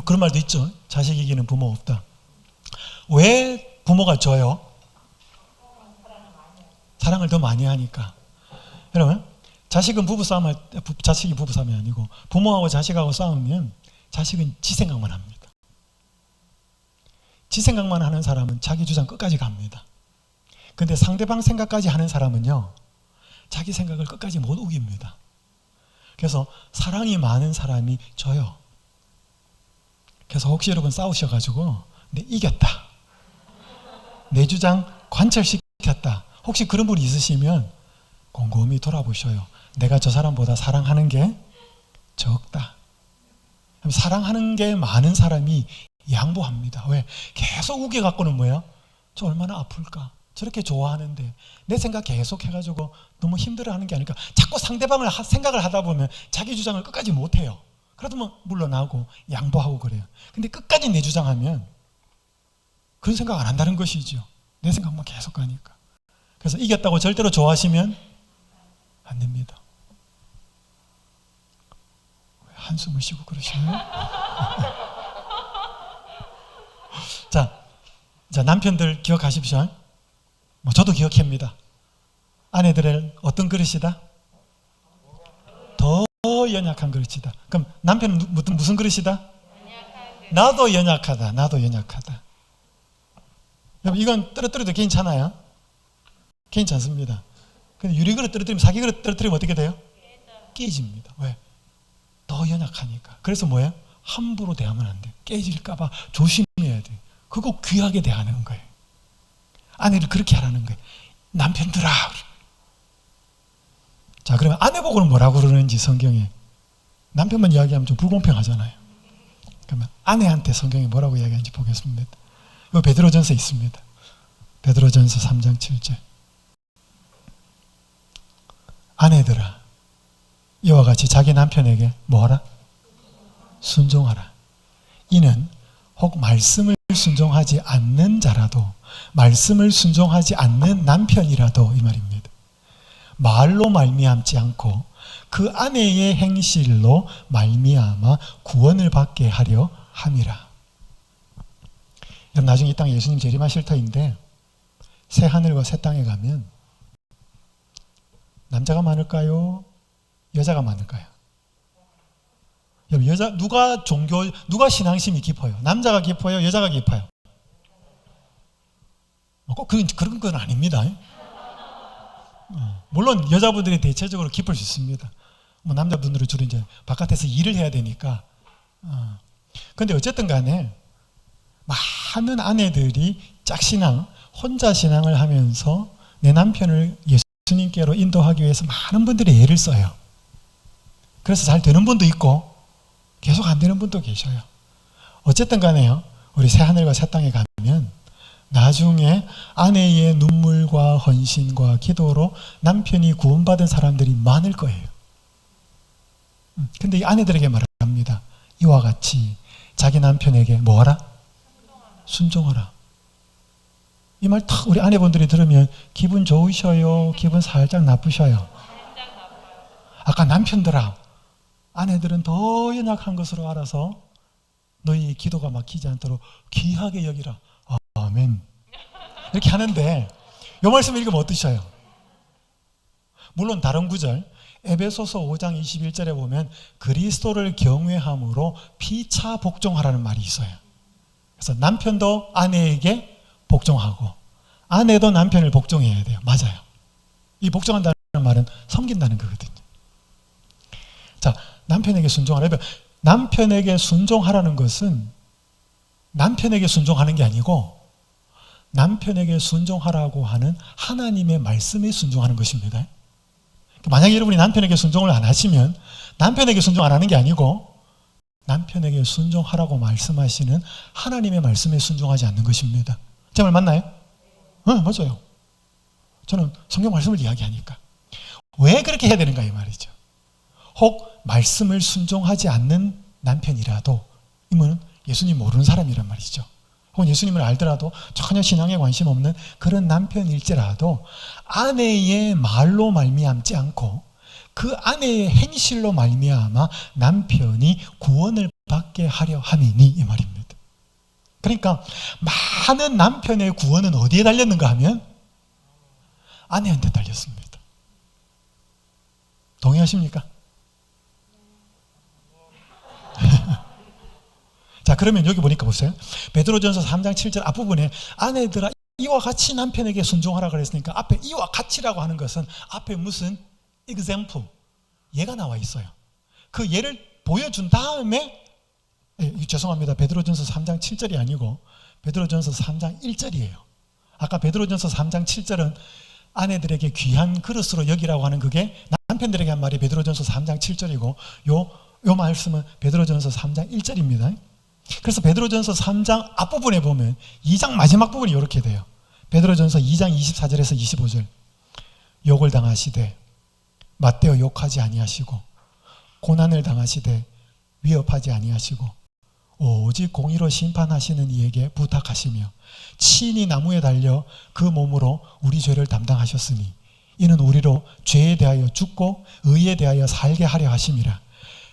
그런 말도 있죠. 자식 이기는 부모 없다. 왜 부모가 줘요? 사랑을 더 많이 하니까. 여러분, 자식은 자식이 부부싸움이 아니고 부모하고 자식하고 싸우면 자식은 지 생각만 합니다. 지 생각만 하는 사람은 자기 주장 끝까지 갑니다. 근데 상대방 생각까지 하는 사람은요, 자기 생각을 끝까지 못 우깁니다. 그래서 사랑이 많은 사람이 져요. 그래서 혹시 여러분 싸우셔가지고 내 이겼다, 내 주장 관철시켰다, 혹시 그런 분이 있으시면 곰곰이 돌아보셔요. 내가 저 사람보다 사랑하는 게 적다. 사랑하는 게 많은 사람이 양보합니다. 왜? 계속 우겨갖고는 뭐예요? 저 얼마나 아플까? 저렇게 좋아하는데 내 생각 계속 해가지고 너무 힘들어하는 게 아닐까? 자꾸 상대방을 생각을 하다 보면 자기 주장을 끝까지 못해요. 그래도 뭐 물러나고 양보하고 그래요. 근데 끝까지 내 주장하면 그런 생각 안 한다는 것이죠. 내 생각만 계속 가니까. 그래서 이겼다고 절대로 좋아하시면 안 됩니다. 왜 한숨을 쉬고 그러시나요? 자, 남편들 기억하십시오. 뭐 저도 기억합니다. 아내들의 어떤 그릇이다? 더 연약한 그릇이다. 그럼 남편은 무슨 그릇이다? 나도 연약하다. 나도 연약하다. 여러분, 이건 떨어뜨려도 괜찮아요? 괜찮습니다. 근데 유리그릇 떨어뜨리면, 사기 그릇 떨어뜨리면 어떻게 돼요? 깨집니다. 왜? 더 연약하니까. 그래서 뭐예요? 함부로 대하면 안 돼. 깨질까봐 조심해야 돼. 그거 귀하게 대하는 거예요. 아내를 그렇게 하라는 거예요. 남편들아. 자, 그러면 아내 보고는 뭐라고 그러는지 성경에. 남편만 이야기하면 좀 불공평하잖아요. 그러면 아내한테 성경이 뭐라고 이야기하는지 보겠습니다. 이거 베드로전서에 있습니다. 베드로전서 3장 7절. 아내들아, 이와 같이 자기 남편에게 뭐하라? 순종하라. 이는 혹 말씀을 순종하지 않는 자라도, 말씀을 순종하지 않는 남편이라도, 이 말입니다, 말로 말미암지 않고 그 아내의 행실로 말미암아 구원을 받게 하려 함이라. 여러분, 나중에 이 땅에 예수님 재림하실 터인데 새 하늘과 새 땅에 가면 남자가 많을까요? 여자가 많을까요? 여러분, 누가 신앙심이 깊어요? 남자가 깊어요? 여자가 깊어요? 꼭 그런 건 아닙니다. 물론 여자분들이 대체적으로 깊을 수 있습니다. 뭐 남자분들은 주로 이제 바깥에서 일을 해야 되니까. 근데 어쨌든 간에 많은 아내들이 짝신앙, 혼자 신앙을 하면서 내 남편을 예수님께로 인도하기 위해서 많은 분들이 애를 써요. 그래서 잘 되는 분도 있고 계속 안 되는 분도 계셔요. 어쨌든 간에요, 우리 새 하늘과 새 땅에 가면 나중에 아내의 눈물과 헌신과 기도로 남편이 구원받은 사람들이 많을 거예요. 근데 이 아내들에게 말합니다. 이와 같이 자기 남편에게 뭐하라? 순종하라. 이 말 딱 우리 아내분들이 들으면 기분 좋으셔요? 기분 살짝 나쁘셔요? 아까 남편들아, 아내들은 더 연약한 것으로 알아서 너희 기도가 막히지 않도록 귀하게 여기라. 아멘. 이렇게 하는데 이 말씀 읽으면 어떠셔요? 물론 다른 구절, 에베소서 5장 21절에 보면 그리스도를 경외함으로 피차 복종하라는 말이 있어요. 그래서 남편도 아내에게 복종하고 아내도 남편을 복종해야 돼요. 맞아요. 이 복종한다는 말은 섬긴다는 거거든요. 자, 남편에게 순종하라. 남편에게 순종하라는 것은 남편에게 순종하는 게 아니고 남편에게 순종하라고 하는 하나님의 말씀에 순종하는 것입니다. 만약에 여러분이 남편에게 순종을 안 하시면 남편에게 순종 안 하는 게 아니고 남편에게 순종하라고 말씀하시는 하나님의 말씀에 순종하지 않는 것입니다. 제 말 맞나요? 맞아요. 저는 성경 말씀을 이야기하니까. 왜 그렇게 해야 되는가 이 말이죠. 혹 말씀을 순종하지 않는 남편이라도, 이분은 예수님 모르는 사람이란 말이죠. 혹은 예수님을 알더라도 전혀 신앙에 관심 없는 그런 남편일지라도 아내의 말로 말미암지 않고 그 아내의 행실로 말미암아 남편이 구원을 받게 하려 함이니 이 말입니다. 그러니까 많은 남편의 구원은 어디에 달렸는가 하면 아내한테 달렸습니다. 동의하십니까? 자, 그러면 여기 보니까 보세요. 베드로전서 3장 7절 앞부분에 아내들아 이와 같이 남편에게 순종하라 그랬으니까 앞에 이와 같이라고 하는 것은 앞에 무슨 example, 예가 나와 있어요. 그 예를 보여준 다음에 죄송합니다. 베드로전서 3장 7절이 아니고 베드로전서 3장 1절이에요. 아까 베드로전서 3장 7절은 아내들에게 귀한 그릇으로 여기라고 하는 그게 남편들에게 한 말이 베드로전서 3장 7절이고 요 말씀은 베드로전서 3장 1절입니다. 그래서 베드로전서 3장 앞부분에 보면 2장 마지막 부분이 이렇게 돼요. 베드로전서 2장 24절에서 25절 욕을 당하시되 맞대어 욕하지 아니하시고 고난을 당하시되 위협하지 아니하시고 오직 공의로 심판하시는 이에게 부탁하시며 친히 나무에 달려 그 몸으로 우리 죄를 담당하셨으니 이는 우리로 죄에 대하여 죽고 의에 대하여 살게 하려 하심이라.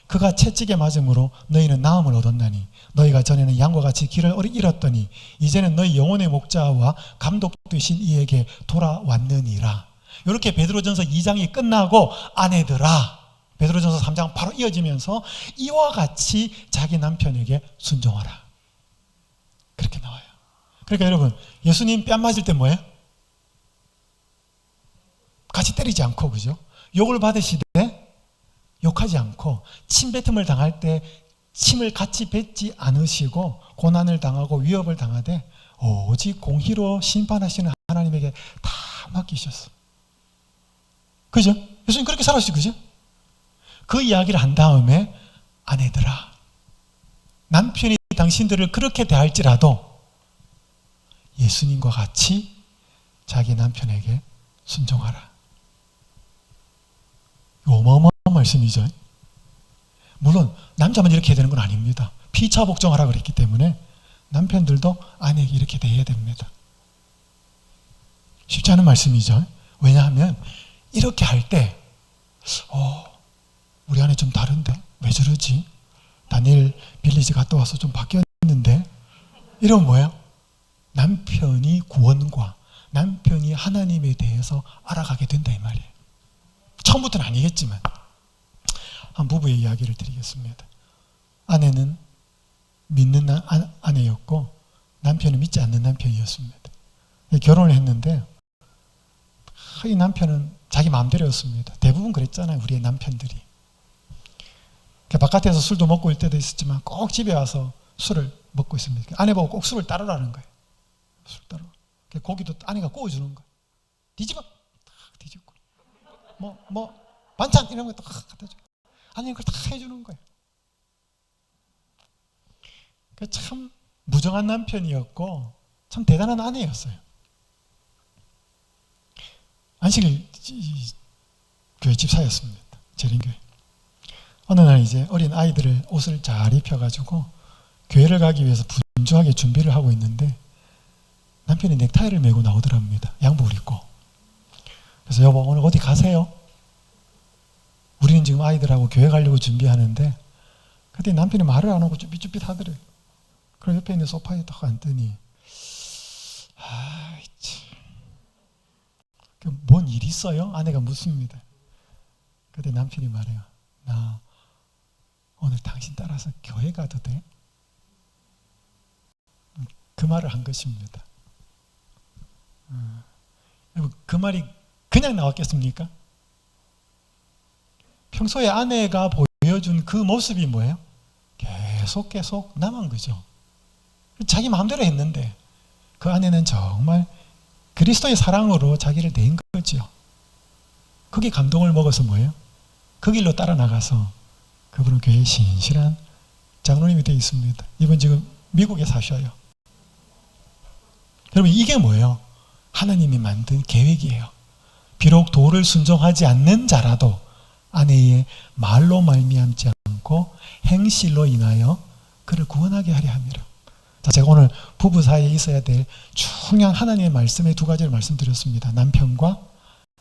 그가 채찍에 맞음으로 너희는 나음을 얻었나니 너희가 전에는 양과 같이 길을 잃었더니 이제는 너희 영혼의 목자와 감독 되신 이에게 돌아왔느니라. 이렇게 베드로전서 2장이 끝나고 아내들아 베드로전서 3장 바로 이어지면서 이와 같이 자기 남편에게 순종하라. 그렇게 나와요. 그러니까 여러분 예수님 뺨 맞을 때 뭐예요? 같이 때리지 않고 그죠? 욕을 받으시되 욕하지 않고 침뱉음을 당할 때 침을 같이 뱉지 않으시고 고난을 당하고 위협을 당하되 오직 공의로 심판하시는 하나님에게 다 맡기셨어. 그죠? 예수님 그렇게 살았어요. 그죠? 그 이야기를 한 다음에 아내들아 남편이 당신들을 그렇게 대할지라도 예수님과 같이 자기 남편에게 순종하라. 어마어마한 말씀이죠. 물론 남자만 이렇게 해야 되는 건 아닙니다. 피차 복종하라 그랬기 때문에 남편들도 아내에게 이렇게 대해야 됩니다. 쉽지 않은 말씀이죠. 왜냐하면 이렇게 할 때 우리 아내 좀 다른데 왜 저러지? 다니엘 빌리지 갔다 와서 좀 바뀌었는데 이러면 뭐예요? 남편이 구원과 남편이 하나님에 대해서 알아가게 된다 이 말이에요. 처음부터는 아니겠지만 한 부부의 이야기를 드리겠습니다. 아내는 믿는 아내였고 남편은 믿지 않는 남편이었습니다. 결혼을 했는데 이 남편은 자기 마음대로였습니다. 대부분 그랬잖아요. 우리의 남편들이. 바깥에서 술도 먹고 일 때도 있었지만 꼭 집에 와서 술을 먹고 있습니다. 아내 보고 꼭 술을 따르라는 거예요. 술 따르라. 고기도 아내가 구워주는 거예요. 뒤집어. 딱 뒤집고. 반찬 이런 거 딱 갖다 줘. 아내는 그걸 다 해주는 거예요. 참 무정한 남편이었고 참 대단한 아내였어요. 안식일 교회 집사였습니다. 재림교회. 어느 날 이제 어린 아이들을 옷을 잘 입혀가지고 교회를 가기 위해서 분주하게 준비를 하고 있는데 남편이 넥타이를 메고 나오더랍니다. 양복을 입고. 그래서 여보 오늘 어디 가세요? 우리는 지금 아이들하고 교회 가려고 준비하는데 그때 남편이 말을 안 하고 쭈삣쭈삣 하더래요. 그럼 옆에 있는 소파에 딱 앉더니 뭔 일 있어요? 아내가 묻습니다. 그때 남편이 말해요. 나 오늘 당신 따라서 교회 가도 돼? 그 말을 한 것입니다. 그 말이 그냥 나왔겠습니까? 평소에 아내가 보여준 그 모습이 뭐예요? 계속 남은 거죠. 자기 마음대로 했는데 그 아내는 정말 그리스도의 사랑으로 자기를 낸 거죠. 그게 감동을 먹어서 뭐예요? 그 길로 따라 나가서 그분은 교회에 신실한 장로님이 되어 있습니다. 이분 지금 미국에 사셔요. 여러분 이게 뭐예요? 하나님이 만든 계획이에요. 비록 도를 순종하지 않는 자라도 아내의 말로 말미암지 않고 행실로 인하여 그를 구원하게 하려 함이라. 자, 제가 오늘 부부 사이에 있어야 될 중요한 하나님의 말씀의 두 가지를 말씀드렸습니다. 남편과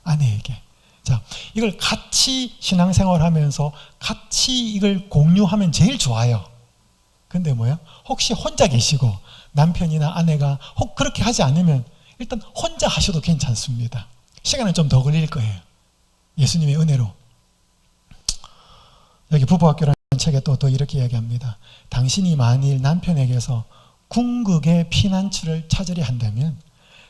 아내에게. 자, 이걸 같이 신앙생활하면서 같이 이걸 공유하면 제일 좋아요. 근데 뭐야? 혹시 혼자 계시고 남편이나 아내가 혹 그렇게 하지 않으면 일단 혼자 하셔도 괜찮습니다. 시간은 좀 더 걸릴 거예요. 예수님의 은혜로. 여기 부부학교라는 책에 또 이렇게 이야기합니다. 당신이 만일 남편에게서 궁극의 피난처를 찾으려 한다면,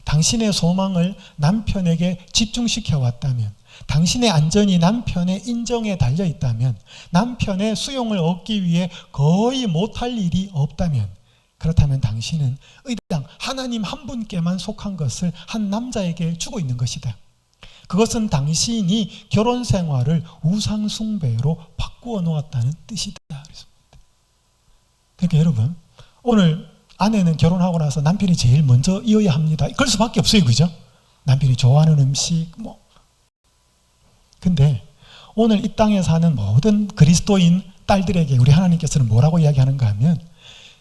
당신의 소망을 남편에게 집중시켜 왔다면, 당신의 안전이 남편의 인정에 달려 있다면, 남편의 수용을 얻기 위해 거의 못할 일이 없다면, 그렇다면 당신은 의당 하나님 한 분께만 속한 것을 한 남자에게 주고 있는 것이다. 그것은 당신이 결혼 생활을 우상 숭배로 바꾸어 놓았다는 뜻이다. 그러니까 여러분, 오늘 아내는 결혼하고 나서 남편이 제일 먼저 이어야 합니다. 그럴 수밖에 없어요, 그죠? 남편이 좋아하는 음식, 근데 오늘 이 땅에 사는 모든 그리스도인 딸들에게 우리 하나님께서는 뭐라고 이야기하는가 하면,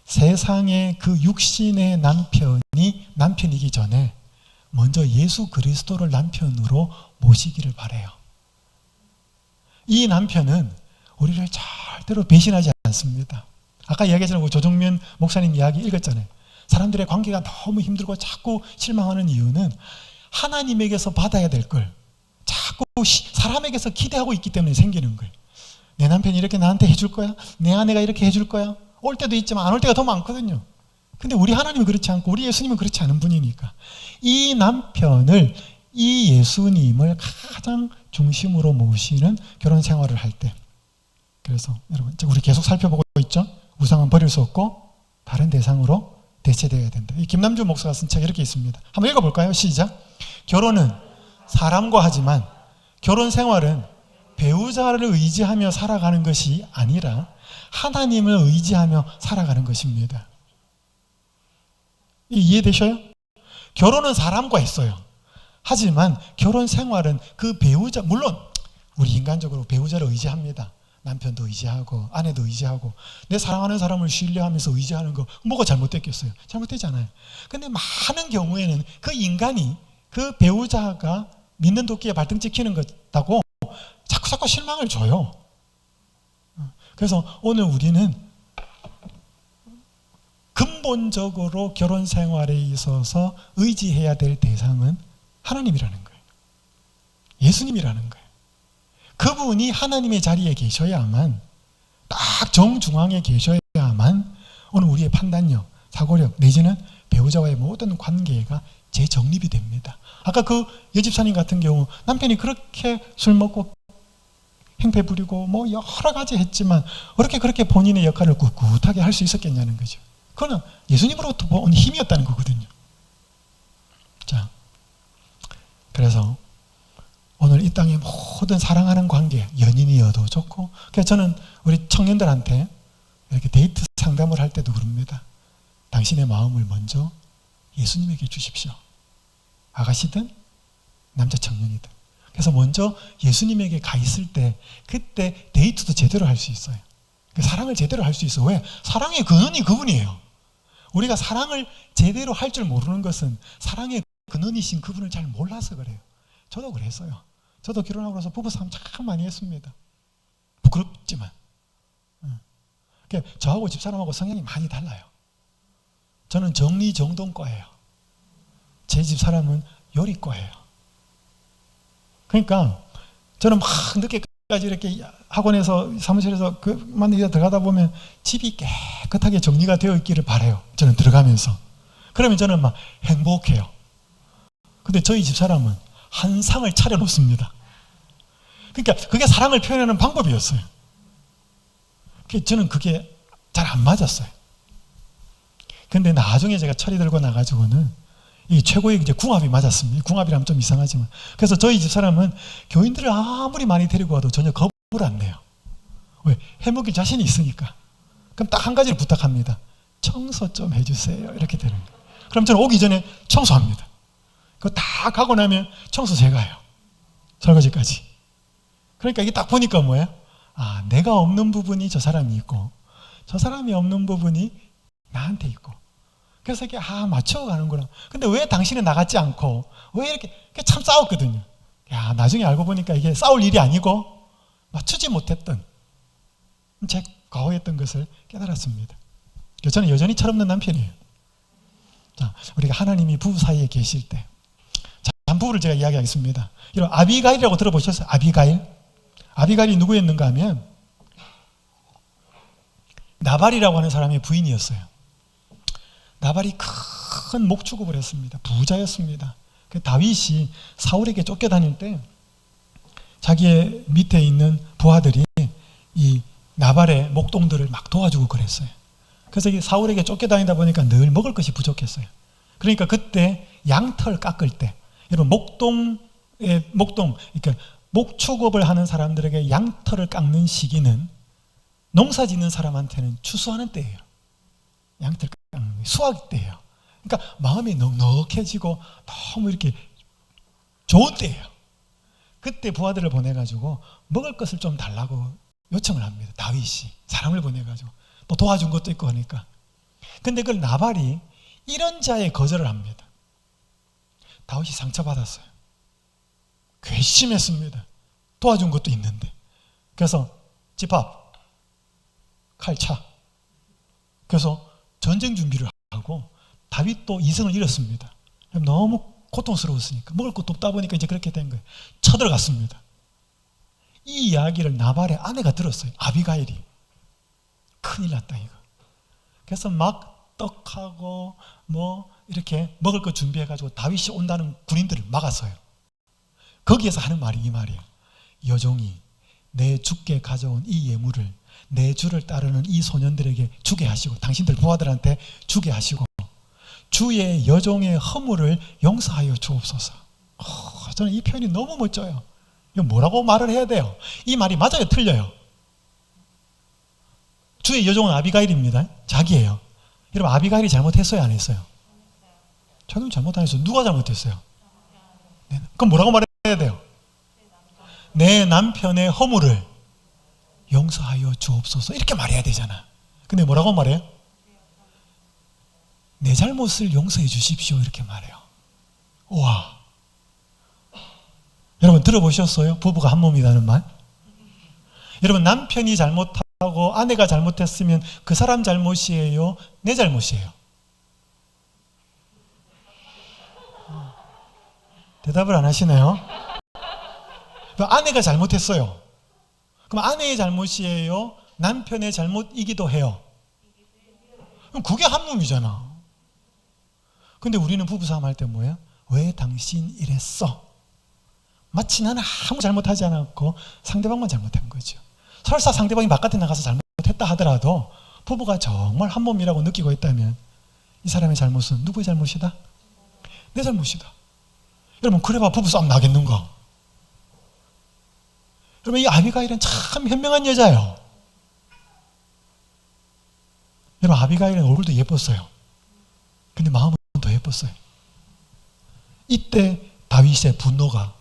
세상의 그 육신의 남편이 남편이기 전에 먼저 예수 그리스도를 남편으로 모시기를 바라요. 이 남편은 우리를 절대로 배신하지 않습니다. 아까 이야기했잖아요. 조정면 목사님 이야기 읽었잖아요. 사람들의 관계가 너무 힘들고 자꾸 실망하는 이유는 하나님에게서 받아야 될 걸 자꾸 사람에게서 기대하고 있기 때문에 생기는 거예요. 내 남편이 이렇게 나한테 해줄 거야? 내 아내가 이렇게 해줄 거야? 올 때도 있지만 안 올 때가 더 많거든요. 근데 우리 하나님은 그렇지 않고 우리 예수님은 그렇지 않은 분이니까 이 남편을, 이 예수님을 가장 중심으로 모시는 결혼 생활을 할 때, 그래서 여러분 우리 계속 살펴보고 있죠. 우상은 버릴 수 없고 다른 대상으로 대체되어야 된다. 이 김남주 목사가 쓴 책에 이렇게 있습니다. 한번 읽어볼까요? 시작. 결혼은 사람과 하지만 결혼 생활은 배우자를 의지하며 살아가는 것이 아니라 하나님을 의지하며 살아가는 것입니다. 이해되셔요? 결혼은 사람과 했어요. 하지만 결혼 생활은 그 배우자, 물론 우리 인간적으로 배우자를 의지합니다. 남편도 의지하고 아내도 의지하고 내 사랑하는 사람을 신뢰하면서 의지하는 거 뭐가 잘못됐겠어요? 잘못되지 않아요. 근데 많은 경우에는 그 인간이, 그 배우자가 믿는 도끼에 발등 찍히는 것다고 자꾸 실망을 줘요. 그래서 오늘 우리는 근본적으로 결혼 생활에 있어서 의지해야 될 대상은 하나님이라는 거예요. 예수님이라는 거예요. 그분이 하나님의 자리에 계셔야만, 딱 정중앙에 계셔야만 오늘 우리의 판단력, 사고력 내지는 배우자와의 모든 관계가 재정립이 됩니다. 아까 그 여집사님 같은 경우 남편이 그렇게 술 먹고 행패 부리고 여러 가지 했지만 그렇게 본인의 역할을 꿋꿋하게 할 수 있었겠냐는 거죠. 그거는 예수님으로부터 온 힘이었다는 거거든요. 자, 그래서 오늘 이 땅의 모든 사랑하는 관계, 연인이어도 좋고, 그래서 저는 우리 청년들한테 이렇게 데이트 상담을 할 때도 그럽니다. 당신의 마음을 먼저 예수님에게 주십시오. 아가씨든 남자 청년이든. 그래서 먼저 예수님에게 가 있을 때 그때 데이트도 제대로 할 수 있어요. 사랑을 제대로 할 수 있어. 왜? 사랑의 근원이 그분이에요. 우리가 사랑을 제대로 할 줄 모르는 것은 사랑의 근원이신 그분을 잘 몰라서 그래요. 저도 그랬어요. 저도 결혼하고 나서 부부싸움 참 많이 했습니다. 부끄럽지만. 저하고 집사람하고 성향이 많이 달라요. 저는 정리정돈과예요. 제 집사람은 요리과예요. 그러니까 저는 막 늦게까지 이렇게 학원에서 사무실에서 그만 들어가다 보면 집이 깨끗하게 정리가 되어 있기를 바라요. 저는 들어가면서. 그러면 저는 막 행복해요. 근데 저희 집사람은 한 상을 차려놓습니다. 그러니까 그게 사랑을 표현하는 방법이었어요. 저는 그게 잘 안 맞았어요. 근데 나중에 제가 철이 들고 나가지고는 이 최고의 이제 궁합이 맞았습니다. 궁합이라면 좀 이상하지만. 그래서 저희 집사람은 교인들을 아무리 많이 데리고 와도 전혀 겁을 안 내요. 왜? 해먹일 자신이 있으니까. 그럼 딱 한 가지를 부탁합니다. 청소 좀 해주세요. 이렇게 되는 거예요. 그럼 저는 오기 전에 청소합니다. 그거 다 가고 나면 청소 제가 해요. 설거지까지. 그러니까 이게 딱 보니까 뭐예요? 아, 내가 없는 부분이 저 사람이 있고 저 사람이 없는 부분이 나한테 있고, 그래서 이게 맞춰가는구나. 근데 왜 당신은 나갔지 않고 왜 이렇게 참 싸웠거든요. 야, 나중에 알고 보니까 이게 싸울 일이 아니고 맞추지 못했던 제 과거했던 것을 깨달았습니다. 저는 여전히 철없는 남편이에요. 자, 우리가 하나님이 부부 사이에 계실 때, 자, 한 부부를 제가 이야기하겠습니다. 이런 아비가일이라고 들어보셨어요? 아비가일? 아비가일이 누구였는가 하면 나발이라고 하는 사람의 부인이었어요. 나발이 큰 목축업을 했습니다. 부자였습니다. 그 다윗이 사울에게 쫓겨다닐 때 자기의 밑에 있는 부하들이 이 나발의 목동들을 막 도와주고 그랬어요. 그래서 이 사울에게 쫓겨다니다 보니까 늘 먹을 것이 부족했어요. 그러니까 그때 양털 깎을 때, 여러분 그러니까 목축업을 하는 사람들에게 양털을 깎는 시기는 농사 짓는 사람한테는 추수하는 때예요. 양털 깎는 수확 때예요. 그러니까 마음이 넉넉해지고 너무 이렇게 좋은 때예요. 그때 부하들을 보내가지고 먹을 것을 좀 달라고 요청을 합니다. 다윗이 사람을 보내가지고 또 도와준 것도 있고 하니까. 근데 그걸 나발이 이런 자에 거절을 합니다. 다윗이 상처받았어요. 괘씸했습니다. 도와준 것도 있는데. 그래서 집합, 칼차. 그래서 전쟁 준비를 하고 다윗도 이성을 잃었습니다. 너무 고통스러웠으니까 먹을 것도 없다 보니까 이제 그렇게 된 거예요. 쳐들어갔습니다. 이 이야기를 나발의 아내가 들었어요. 아비가일이. 큰일 났다 이거. 그래서 막 떡하고 뭐 이렇게 먹을 거 준비해가지고 다윗이 온다는 군인들을 막았어요. 거기에서 하는 말이 이 말이에요. 여종이 내 주께 가져온 이 예물을 내 주를 따르는 이 소년들에게 주게 하시고 당신들 부하들한테 주게 하시고 주의 여종의 허물을 용서하여 주옵소서. 저는 이 표현이 너무 멋져요. 이거 뭐라고 말을 해야 돼요? 이 말이 맞아요? 틀려요? 주의 여종은 아비가일입니다. 자기예요. 여러분 아비가일이 잘못했어요? 안 했어요? 자기는 잘못 안 했어요. 누가 잘못했어요? 그럼 뭐라고 말해야 돼요? 내 남편의 허물을 용서하여 주옵소서 이렇게 말해야 되잖아. 근데 뭐라고 말해요? 내 잘못을 용서해 주십시오 이렇게 말해요. 우와. 여러분 들어보셨어요? 부부가 한 몸이라는 말? 여러분 남편이 잘못하고 아내가 잘못했으면 그 사람 잘못이에요? 내 잘못이에요? 대답을 안 하시네요. 아내가 잘못했어요. 그럼 아내의 잘못이에요? 남편의 잘못이기도 해요? 그럼 그게 한 몸이잖아. 근데 우리는 부부싸움 할 때 뭐예요? 왜 당신 이랬어? 마치 나는 아무 잘못하지 않았고 상대방만 잘못한 거죠. 설사 상대방이 바깥에 나가서 잘못했다 하더라도 부부가 정말 한 몸이라고 느끼고 있다면 이 사람의 잘못은 누구의 잘못이다? 내 잘못이다. 여러분 그래봐 부부싸움 나겠는가? 여러분 이 아비가일은 참 현명한 여자예요. 여러분 아비가일은 얼굴도 예뻤어요. 근데 마음은 더 예뻤어요. 이때 다윗의 분노가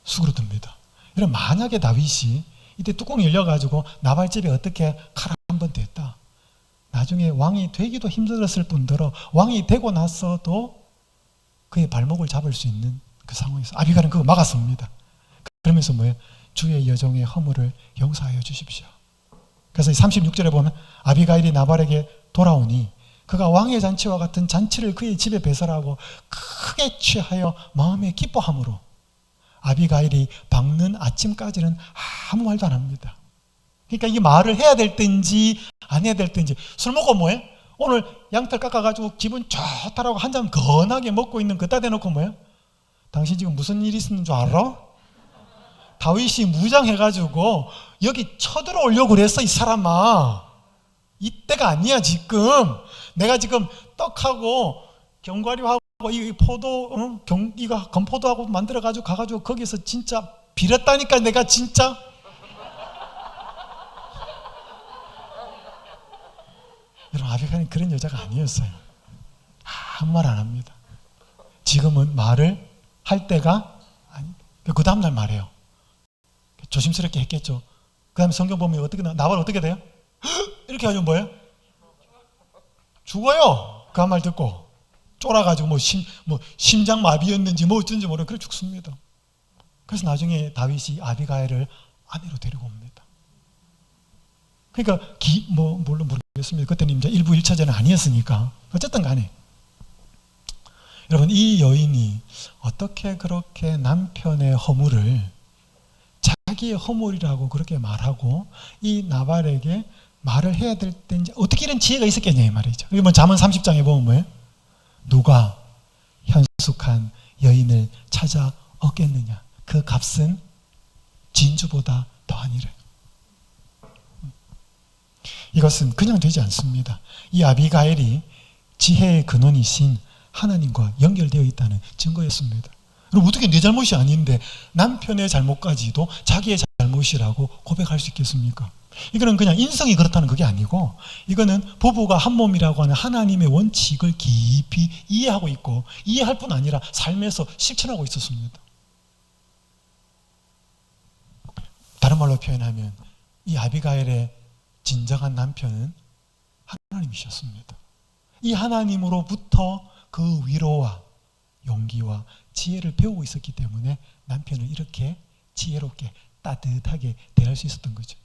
수그러듭니다. 여러분 만약에 다윗이 이때 뚜껑이 열려가지고 나발집에 어떻게 칼 한 번 댔다. 나중에 왕이 되기도 힘들었을 뿐더러 왕이 되고 나서도 그의 발목을 잡을 수 있는 그 상황에서 아비가일은 그거 막았습니다. 그러면서 뭐예요? 주의 여종의 허물을 용서하여 주십시오. 그래서 36절에 보면 아비가일이 나발에게 돌아오니 그가 왕의 잔치와 같은 잔치를 그의 집에 배설하고 크게 취하여 마음에 기뻐함으로 아비가일이 밝는 아침까지는 아무 말도 안 합니다. 그러니까 이 말을 해야 될 때인지 안 해야 될 때인지. 술 먹고 뭐예요? 오늘 양털 깎아가지고 기분 좋다라고 한 잔 건하게 먹고 있는 그따 대놓고 뭐예요? 당신 지금 무슨 일이 있었는 줄 알아? 다윗이 무장해가지고 여기 쳐들어오려고 그랬어 이 사람아. 이때가 아니야 지금. 내가 지금 떡하고 견과류하고 이 포도 이거 건포도하고 만들어가지고 가가지고 거기서 진짜 빌었다니까 내가 진짜. 여러분 아비가일은 그런 여자가 아니었어요. 아무 말 안 합니다. 지금은 말을 할 때가 아니. 그 다음날 말해요. 조심스럽게 했겠죠. 그 다음에 성경 보면 어떻게 나발 어떻게 돼요? 이렇게 하면 뭐예요? 죽어요. 그 한 말 듣고 쫄아가지고 뭐 심장마비였는지 뭐 어쩐지 모르고 그래 죽습니다. 그래서 나중에 다윗이 아비가일을 아내로 데리고 옵니다. 그러니까 물론 모르겠습니다. 그때는 이제 일부 1차전은 아니었으니까. 어쨌든 간에 여러분, 이 여인이 어떻게 그렇게 남편의 허물을 자기의 허물이라고 그렇게 말하고 이 나발에게 말을 해야 될 때인지 어떻게 이런 지혜가 있었겠냐 이 말이죠. 이번 잠언 30장에 보면 뭐예요? 누가 현숙한 여인을 찾아 얻겠느냐. 그 값은 진주보다 더하니라. 이것은 그냥 되지 않습니다. 이 아비가일이 지혜의 근원이신 하나님과 연결되어 있다는 증거였습니다. 그럼 어떻게 내 잘못이 아닌데 남편의 잘못까지도 자기의 잘못이라고 고백할 수 있겠습니까? 이거는 그냥 인성이 그렇다는 그게 아니고, 이거는 부부가 한 몸이라고 하는 하나님의 원칙을 깊이 이해하고 있고, 이해할 뿐 아니라 삶에서 실천하고 있었습니다. 다른 말로 표현하면 이 아비가일의 진정한 남편은 하나님이셨습니다. 이 하나님으로부터 그 위로와 용기와 지혜를 배우고 있었기 때문에 남편을 이렇게 지혜롭게 따뜻하게 대할 수 있었던 거죠.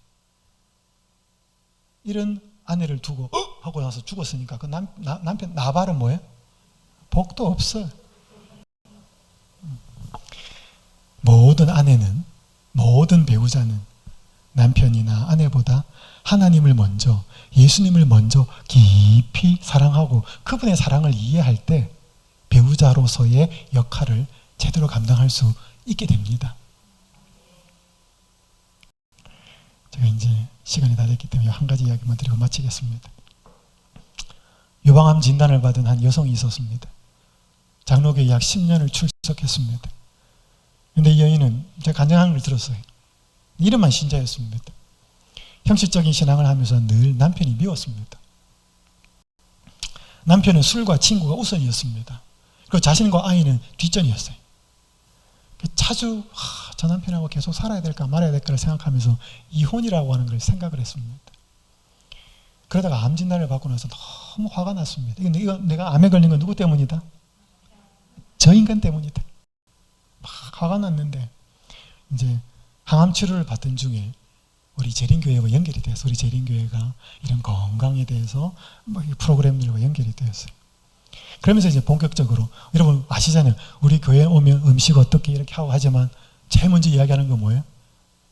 이런 아내를 두고 하고 나서 죽었으니까 그 남편 나발은 뭐예요? 복도 없어요. 모든 아내는, 모든 배우자는 남편이나 아내보다 하나님을 먼저, 예수님을 먼저 깊이 사랑하고 그분의 사랑을 이해할 때 배우자로서의 역할을 제대로 감당할 수 있게 됩니다. 제가 이제 시간이 다 됐기 때문에 한 가지 이야기만 드리고 마치겠습니다. 유방암 진단을 받은 한 여성이 있었습니다. 장로교에 약 10년을 출석했습니다. 그런데 이 여인은 제가 간증한 걸 들었어요. 이름만 신자였습니다. 형식적인 신앙을 하면서 늘 남편이 미웠습니다. 남편은 술과 친구가 우선이었습니다. 그리고 자신과 아이는 뒷전이었어요. 자주 저 남편하고 계속 살아야 될까 말아야 될까를 생각하면서 이혼이라고 하는 걸 생각을 했습니다. 그러다가 암 진단을 받고 나서 너무 화가 났습니다. 이거 내가 암에 걸린 건 누구 때문이다? 저 인간 때문이다. 막 화가 났는데 이제 항암 치료를 받던 중에 우리 재림교회와 연결이 돼서 우리 재림교회가 이런 건강에 대해서 프로그램들과 연결이 되었어요. 그러면서 이제 본격적으로, 여러분 아시잖아요. 우리 교회에 오면 음식 어떻게 이렇게 하고 하지만 제일 먼저 이야기하는 건 뭐예요?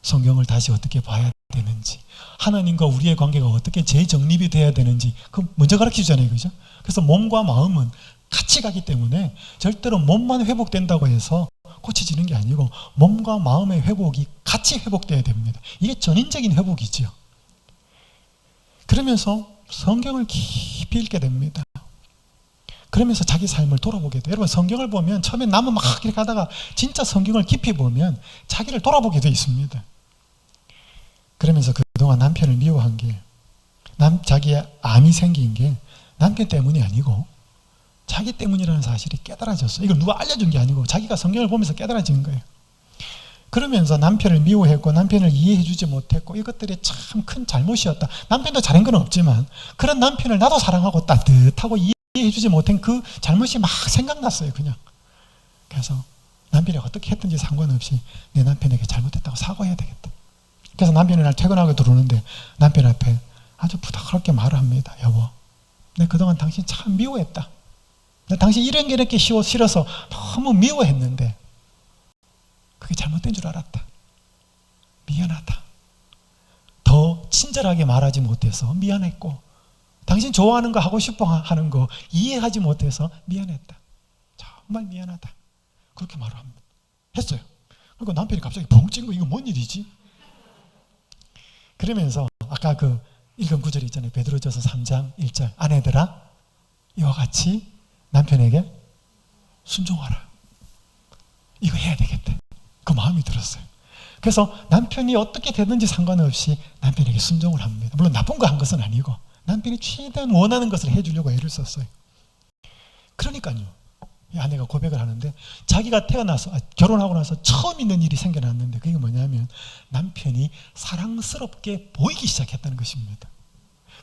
성경을 다시 어떻게 봐야 되는지, 하나님과 우리의 관계가 어떻게 재정립이 돼야 되는지 그 먼저 가르치잖아요. 그죠? 그래서 몸과 마음은 같이 가기 때문에 절대로 몸만 회복된다고 해서 고쳐지는 게 아니고 몸과 마음의 회복이 같이 회복돼야 됩니다. 이게 전인적인 회복이죠. 그러면서 성경을 깊이 읽게 됩니다. 그러면서 자기 삶을 돌아보게 돼요. 여러분 성경을 보면 처음에 남은 막 이렇게 하다가 진짜 성경을 깊이 보면 자기를 돌아보게 돼 있습니다. 그러면서 그동안 남편을 미워한 게, 자기의 암이 생긴 게 남편 때문이 아니고 자기 때문이라는 사실이 깨달아졌어요. 이걸 누가 알려준 게 아니고 자기가 성경을 보면서 깨달아진 거예요. 그러면서 남편을 미워했고 남편을 이해해주지 못했고 이것들이 참 큰 잘못이었다. 남편도 잘한 건 없지만 그런 남편을 나도 사랑하고 따뜻하고 이해해주지 못한 그 잘못이 막 생각났어요. 그냥. 그래서 남편이 어떻게 했든지 상관없이 내 남편에게 잘못했다고 사과해야 되겠다. 그래서 남편이 날 퇴근하고 들어오는데 남편 앞에 아주 부드럽게 말을 합니다. 여보, 내가 그동안 당신 참 미워했다. 당신 이런 게 이렇게 싫어서 너무 미워했는데 그게 잘못된 줄 알았다. 미안하다. 더 친절하게 말하지 못해서 미안했고 당신 좋아하는 거 하고 싶어 하는 거 이해하지 못해서 미안했다. 정말 미안하다. 그렇게 말을 합니다. 했어요. 그러니까 남편이 갑자기 벙 찐 거 이거 뭔 일이지? 그러면서 아까 그 읽은 구절이 있잖아요. 베드로전서 3장 1절 아내들아 이와 같이 남편에게 순종하라. 이거 해야 되겠다. 그 마음이 들었어요. 그래서 남편이 어떻게 되든지 상관없이 남편에게 순종을 합니다. 물론 나쁜 거 한 것은 아니고 남편이 최대한 원하는 것을 해주려고 애를 썼어요. 그러니까요. 이 아내가 고백을 하는데 자기가 결혼하고 나서 처음 있는 일이 생겨났는데 그게 뭐냐면 남편이 사랑스럽게 보이기 시작했다는 것입니다.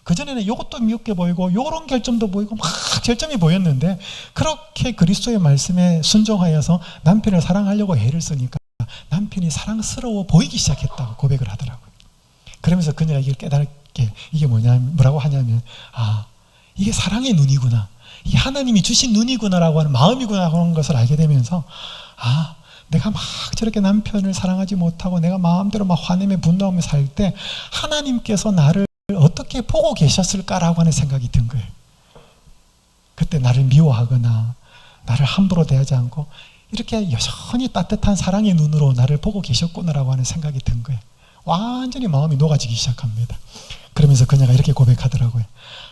그전에는 이것도 미흡게 보이고 이런 결점도 보이고 막 결점이 보였는데 그렇게 그리스도의 말씀에 순종하여서 남편을 사랑하려고 애를 쓰니까 남편이 사랑스러워 보이기 시작했다고 고백을 하더라고요. 그러면서 그녀가 이걸 게 이게 뭐라고 하냐면 이게 사랑의 눈이구나. 이게 하나님이 주신 눈이구나라고 하는 마음이구나 하는 것을 알게 되면서 내가 막 저렇게 남편을 사랑하지 못하고 내가 마음대로 막 화내며 분노하며 살 때 하나님께서 나를 어떻게 보고 계셨을까라고 하는 생각이 든 거예요. 그때 나를 미워하거나 나를 함부로 대하지 않고 이렇게 여전히 따뜻한 사랑의 눈으로 나를 보고 계셨구나라고 하는 생각이 든 거예요. 완전히 마음이 녹아지기 시작합니다. 그러면서 그녀가 이렇게 고백하더라고요.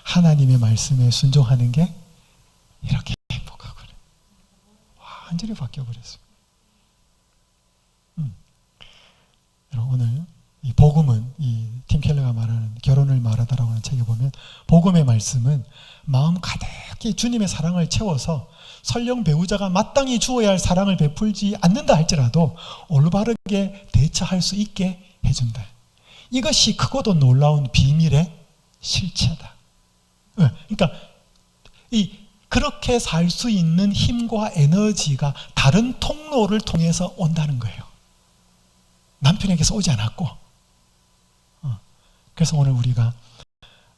하나님의 말씀에 순종하는 게 이렇게 행복하구나. 완전히 바뀌어버렸어요. 여러분, 오늘 이 복음은 이 팀 켈러가 말하는 결혼을 말하다라고 하는 책에 보면 복음의 말씀은 마음 가득히 주님의 사랑을 채워서 설령 배우자가 마땅히 주어야 할 사랑을 베풀지 않는다 할지라도 올바르게 대처할 수 있게 해준다. 이것이 크고도 놀라운 비밀의 실체다. 그러니까 그렇게 살 수 있는 힘과 에너지가 다른 통로를 통해서 온다는 거예요. 남편에게서 오지 않았고. 그래서 오늘 우리가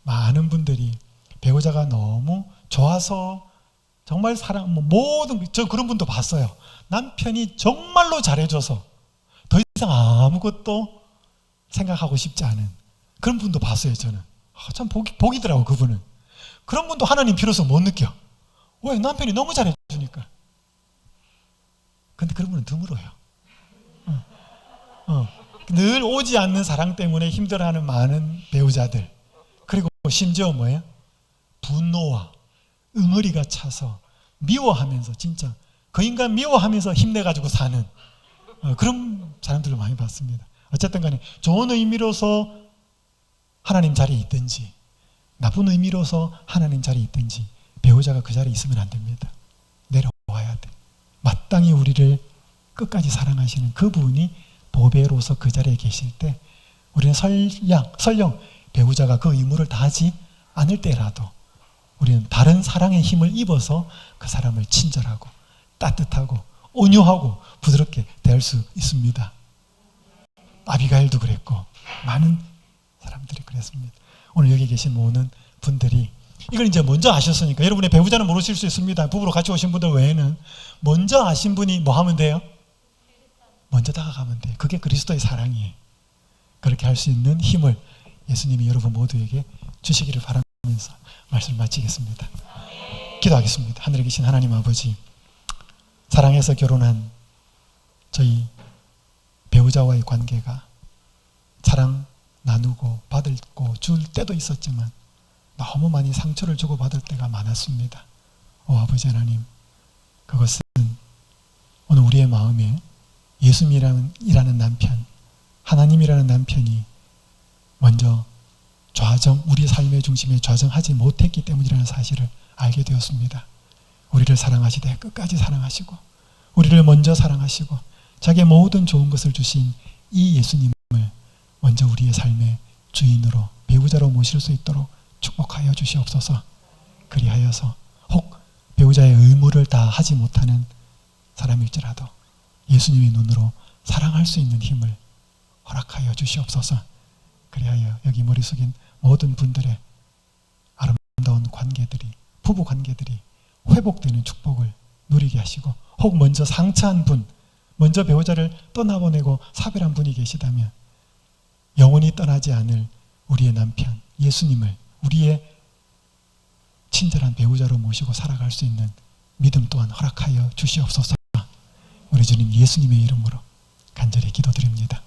많은 분들이 배우자가 너무 좋아서 정말 모든 저 그런 분도 봤어요. 남편이 정말로 잘해줘서 더 이상 아무것도 생각하고 싶지 않은 그런 분도 봤어요. 저는 참 복이더라고 그분은. 그런 분도 하나님 필요성 못 느껴. 왜? 남편이 너무 잘해주니까. 근데 그런 분은 드물어요. 늘 오지 않는 사랑 때문에 힘들어하는 많은 배우자들, 그리고 심지어 뭐예요? 분노와 응어리가 차서 미워하면서 진짜 그 인간 미워하면서 힘내가지고 사는 그런 사람들을 많이 봤습니다. 어쨌든 간에 좋은 의미로서 하나님 자리에 있든지 나쁜 의미로서 하나님 자리에 있든지 배우자가 그 자리에 있으면 안 됩니다. 내려와야 돼. 마땅히 우리를 끝까지 사랑하시는 그분이 보배로서 그 자리에 계실 때 우리는 설령 배우자가 그 의무를 다하지 않을 때라도 우리는 다른 사랑의 힘을 입어서 그 사람을 친절하고 따뜻하고 온유하고 부드럽게 대할 수 있습니다. 아비가일도 그랬고 많은 사람들이 그랬습니다. 오늘 여기 계신 모든 분들이 이걸 이제 먼저 아셨으니까 여러분의 배우자는 모르실 수 있습니다. 부부로 같이 오신 분들 외에는 먼저 아신 분이 뭐 하면 돼요? 먼저 다가가면 돼요. 그게 그리스도의 사랑이에요. 그렇게 할 수 있는 힘을 예수님이 여러분 모두에게 주시기를 바라면서 말씀을 마치겠습니다. 기도하겠습니다. 하늘에 계신 하나님 아버지, 사랑해서 결혼한 저희 배우자와의 관계가 사랑 나누고 받고 줄 때도 있었지만 너무 많이 상처를 주고받을 때가 많았습니다. 오 아버지 하나님, 그것은 오늘 우리의 마음에 예수님이라는 남편, 하나님이라는 남편이 먼저 우리 삶의 중심에 좌정하지 못했기 때문이라는 사실을 알게 되었습니다. 우리를 사랑하시되 끝까지 사랑하시고 우리를 먼저 사랑하시고 자기의 모든 좋은 것을 주신 이 예수님을 먼저 우리의 삶의 주인으로 배우자로 모실 수 있도록 축복하여 주시옵소서. 그리하여서 혹 배우자의 의무를 다 하지 못하는 사람일지라도 예수님의 눈으로 사랑할 수 있는 힘을 허락하여 주시옵소서. 그리하여 여기 머리 숙인 모든 분들의 아름다운 관계들이, 부부 관계들이 회복되는 축복을 누리게 하시고, 혹 먼저 상처한 분, 먼저 배우자를 떠나보내고 사별한 분이 계시다면 영원히 떠나지 않을 우리의 남편 예수님을 우리의 친절한 배우자로 모시고 살아갈 수 있는 믿음 또한 허락하여 주시옵소서. 우리 주님 예수님의 이름으로 간절히 기도드립니다.